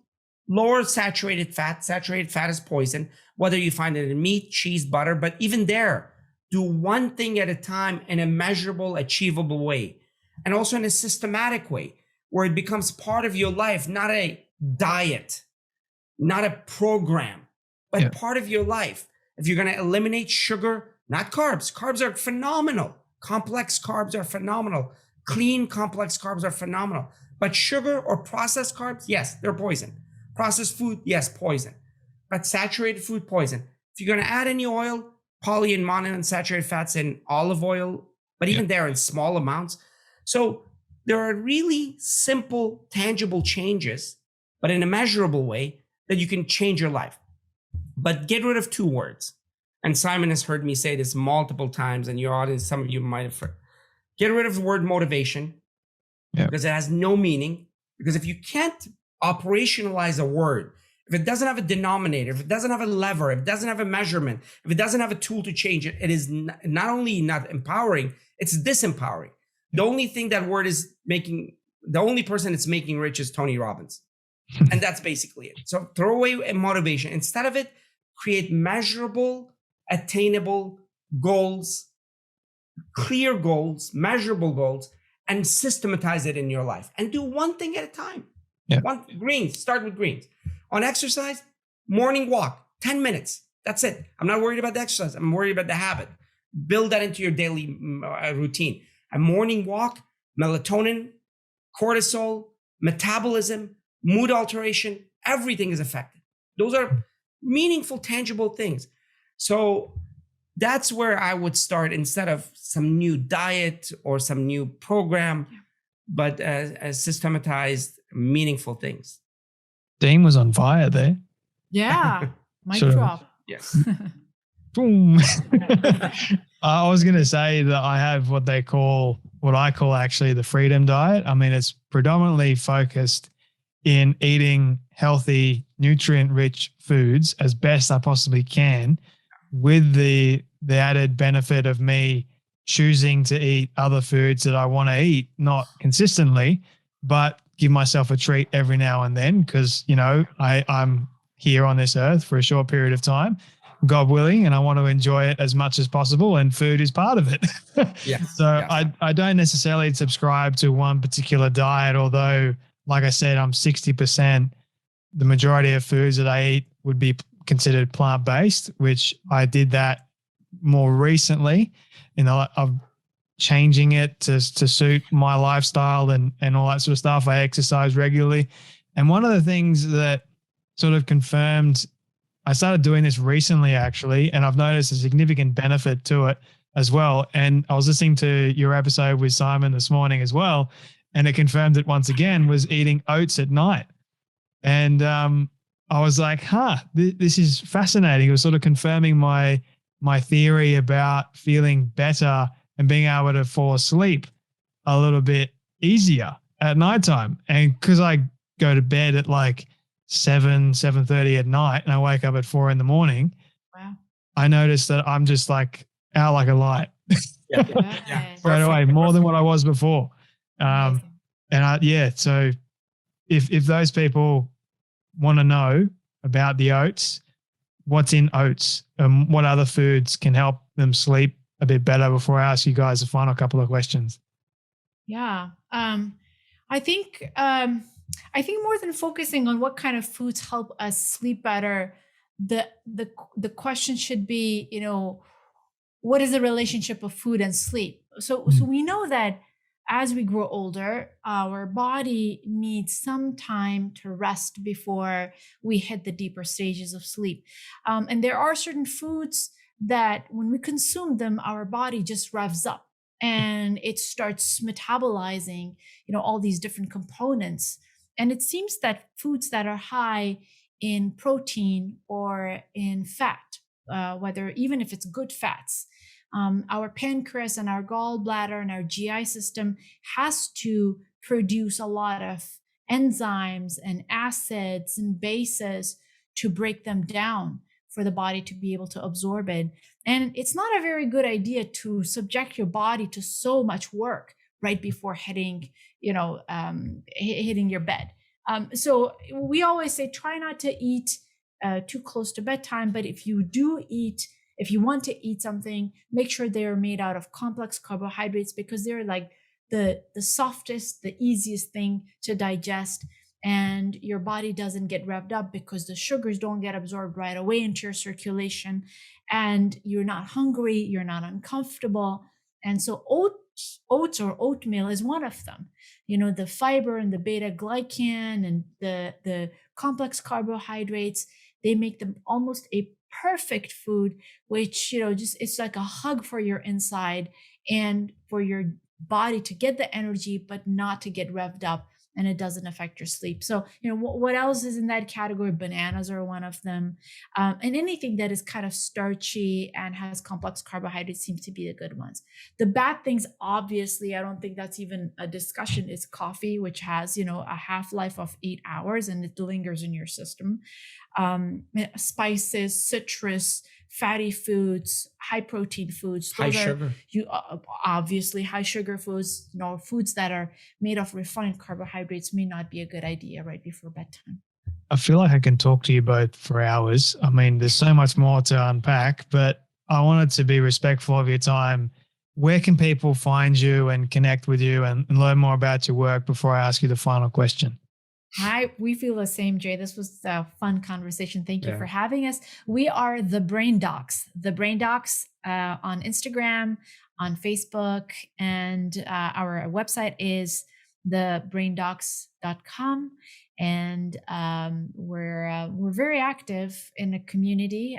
lower saturated fat is poison, whether you find it in meat, cheese, butter, but even there, do one thing at a time in a measurable, achievable way, and also in a systematic way where it becomes part of your life, not a diet, not a program, but part of your life. If you're going to eliminate sugar, not carbs. Carbs are phenomenal. Complex carbs are phenomenal. Clean, complex carbs are phenomenal. But sugar or processed carbs, yes, they're poison. Processed food, yes, poison. But saturated food, poison. If you're going to add any oil, poly and monounsaturated fats in olive oil, but even there in small amounts. So there are really simple, tangible changes, but in a measurable way that you can change your life. But get rid of two words. And Simon has heard me say this multiple times, and your audience, some of you might have heard. Get rid of the word motivation, because it has no meaning. Because if you can't operationalize a word, if it doesn't have a denominator, if it doesn't have a lever, if it doesn't have a measurement, if it doesn't have a tool to change it, it is not only not empowering, it's disempowering. The only thing that word is making, the only person it's making rich is Tony Robbins. And that's basically it. So throw away motivation. Instead of it, create measurable, attainable goals, clear goals, measurable goals, and systematize it in your life. And do one thing at a time. Greens, start with greens. On exercise, morning walk, 10 minutes. That's it. I'm not worried about the exercise. I'm worried about the habit. Build that into your daily routine. A morning walk, melatonin, cortisol, metabolism, mood alteration, everything is affected. Those are meaningful, tangible things. So that's where I would start instead of some new diet or some new program, but systematized, meanul things. Dean was on fire there. Yeah. Mic Sure. drop. Yes. Boom. I was going to say that I have what I call actually the freedom diet. I mean, it's predominantly focused in eating healthy, nutrient-rich foods as best I possibly can, with the added benefit of me choosing to eat other foods that I want to eat, not consistently, but give myself a treat every now and then, because, you know, I'm here on this earth for a short period of time, God willing, and I want to enjoy it as much as possible, and food is part of it. I don't necessarily subscribe to one particular diet, although, like I said, I'm 60%. The majority of foods that I eat would be considered plant-based, which I did that more recently, of changing it to suit my lifestyle and all that sort of stuff. I exercise regularly. And one of the things that sort of confirmed, I started doing this recently actually, and I've noticed a significant benefit to it as well. And I was listening to your episode with Simon this morning as well, and it confirmed it once again, was eating oats at night. And I was like, this is fascinating. It was sort of confirming my theory about feeling better and being able to fall asleep a little bit easier at nighttime. And because I go to bed at like 7:30 at night and I wake up at 4 a.m, wow, I noticed that I'm just like out like a light. Right away, more than what I was before. So if those people want to know about the oats, what's in oats, what other foods can help them sleep a bit better, before I ask you guys the final couple of questions? Yeah. I think more than focusing on what kind of foods help us sleep better, the question should be, what is the relationship of food and sleep? So we know that as we grow older, our body needs some time to rest before we hit the deeper stages of sleep. And there are certain foods that when we consume them, our body just revs up and it starts metabolizing, all these different components. And it seems that foods that are high in protein or in fat, whether even if it's good fats, our pancreas and our gallbladder and our GI system has to produce a lot of enzymes and acids and bases to break them down for the body to be able to absorb it. And it's not a very good idea to subject your body to so much work right before hitting your bed. So we always say, try not to eat too close to bedtime. But if you want to eat something, make sure they're made out of complex carbohydrates, because they're like the softest, the easiest thing to digest. And your body doesn't get revved up because the sugars don't get absorbed right away into your circulation. And you're not hungry, you're not uncomfortable. And so oats or oatmeal is one of them. The fiber and the beta glycan and the complex carbohydrates, they make them almost a perfect food, which, it's like a hug for your inside and for your body to get the energy, but not to get revved up, and it doesn't affect your sleep. So, what else is in that category? Bananas are one of them. And anything that is kind of starchy and has complex carbohydrates seems to be the good ones. The bad things, obviously, I don't think that's even a discussion, is coffee, which has, a half-life of 8 hours and it lingers in your system. Spices, citrus, fatty foods, high protein foods, high sugar. Obviously high sugar foods, foods that are made of refined carbohydrates may not be a good idea right before bedtime. I feel like I can talk to you both for hours. I mean, there's so much more to unpack, but I wanted to be respectful of your time. Where can people find you and connect with you and learn more about your work before I ask you the final question? We feel the same, Jay. This was a fun conversation. Thank you for having us. We are the Brain Docs, on Instagram, on Facebook, and our website is thebraindocs.com. And we're very active in the community.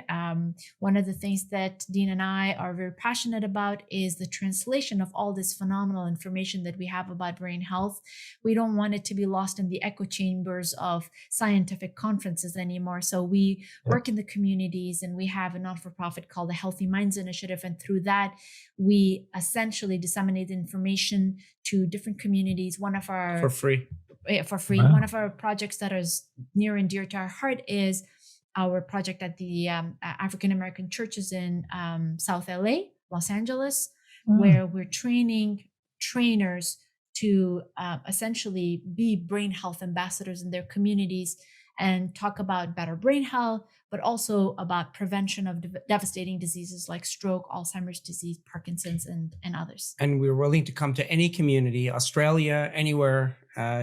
One of the things that Dean and I are very passionate about is the translation of all this phenomenal information that we have about brain health. We don't want it to be lost in the echo chambers of scientific conferences anymore. So we work in the communities, and we have a not-for-profit called the Healthy Minds Initiative. And through that, we essentially disseminate information to different communities. For free. Wow. One of our projects that is near and dear to our heart is our project at the African American churches in South LA, Los Angeles, where we're training trainers to essentially be brain health ambassadors in their communities and talk about better brain health, but also about prevention of devastating diseases like stroke, Alzheimer's disease, Parkinson's, and others. And we're willing to come to any community, Australia, anywhere.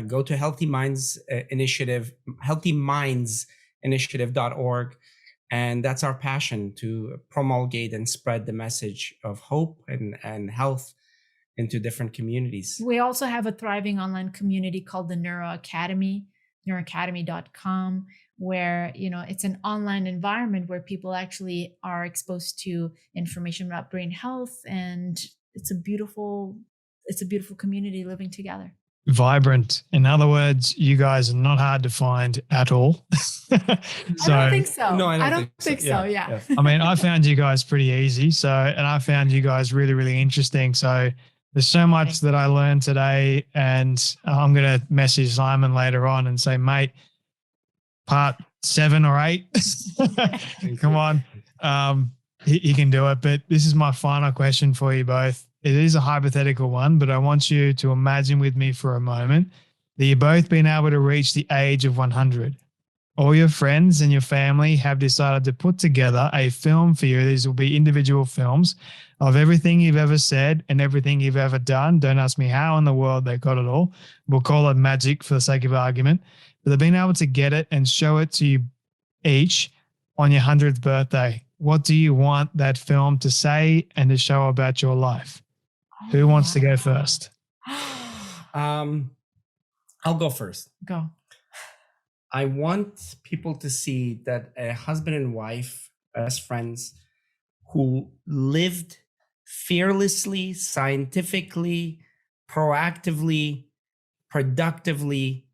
Go to Healthy Minds Initiative, healthymindsinitiative.org. And that's our passion, to promulgate and spread the message of hope and health into different communities. We also have a thriving online community called the Neuro Academy, neuroacademy.com, where it's an online environment where people actually are exposed to information about brain health, and it's a beautiful community living together. Vibrant. In other words, you guys are not hard to find at all. I don't think so. No, I don't think so. Yeah. I mean, I found you guys pretty easy. And I found you guys really, really interesting. So there's so much that I learned today, and I'm going to message Simon later on and say, mate, part 7 or 8, come on. He can do it. But this is my final question for you both. It is a hypothetical one, but I want you to imagine with me for a moment that you've both been able to reach the age of 100. All your friends and your family have decided to put together a film for you. These will be individual films of everything you've ever said and everything you've ever done. Don't ask me how in the world they got it all. We'll call it magic for the sake of argument. But they've been able to get it and show it to you each on your 100th birthday. What do you want that film to say and to show about your life? Who wants to go first? I'll go first. Go. I want people to see that a husband and wife, best friends, who lived fearlessly, scientifically, proactively, productively,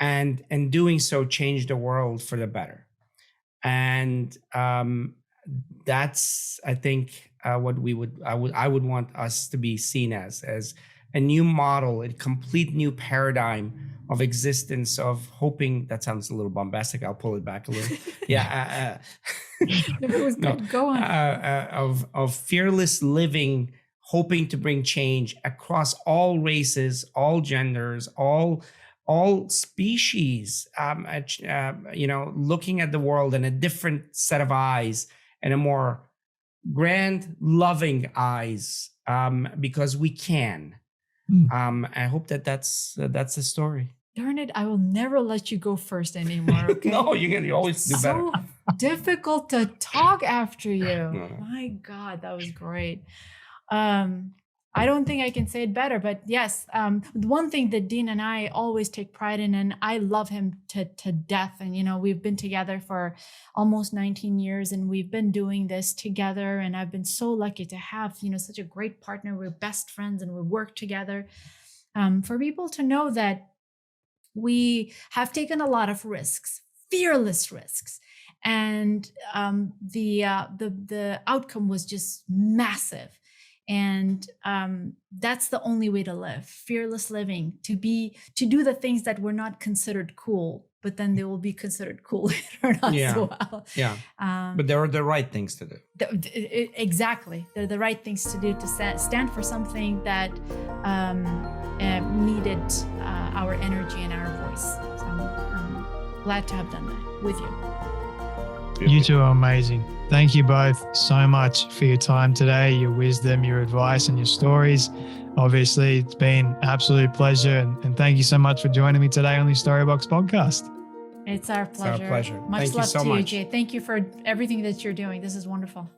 and doing so changed the world for the better. And that's, I think, what I would want us to be seen as a new model, a complete new paradigm of existence, of hoping. That sounds a little bombastic. I'll pull it back a little. Yeah. It was good. No, Go on. Of fearless living, hoping to bring change across all races, all genders, all species. Looking at the world in a different set of eyes and a more grand, loving eyes, because we can. I hope that's the story. Darn it, I will never let you go first anymore. Okay? No, you always do better. So difficult to talk after you. No. My God, that was great. I don't think I can say it better, but yes, one thing that Dean and I always take pride in, and I love him to death. And, we've been together for almost 19 years and we've been doing this together. And I've been so lucky to have, such a great partner. We're best friends and we work together. For people to know that we have taken a lot of risks, fearless risks. And the outcome was just massive. And that's the only way to live, fearless living, to do the things that were not considered cool, but then they will be considered cool later on as well. Yeah. But they are the right things to do. Exactly. They're the right things to do, to stand for something that needed our energy and our voice. So I'm glad to have done that with you. You two are amazing. Thank you both so much for your time today, your wisdom, your advice, and your stories. Obviously, it's been an absolute pleasure. And thank you so much for joining me today on the Storybox podcast. It's our pleasure. It's our pleasure. Much Thank love you so to you, much. Jay. Thank you for everything that you're doing. This is wonderful.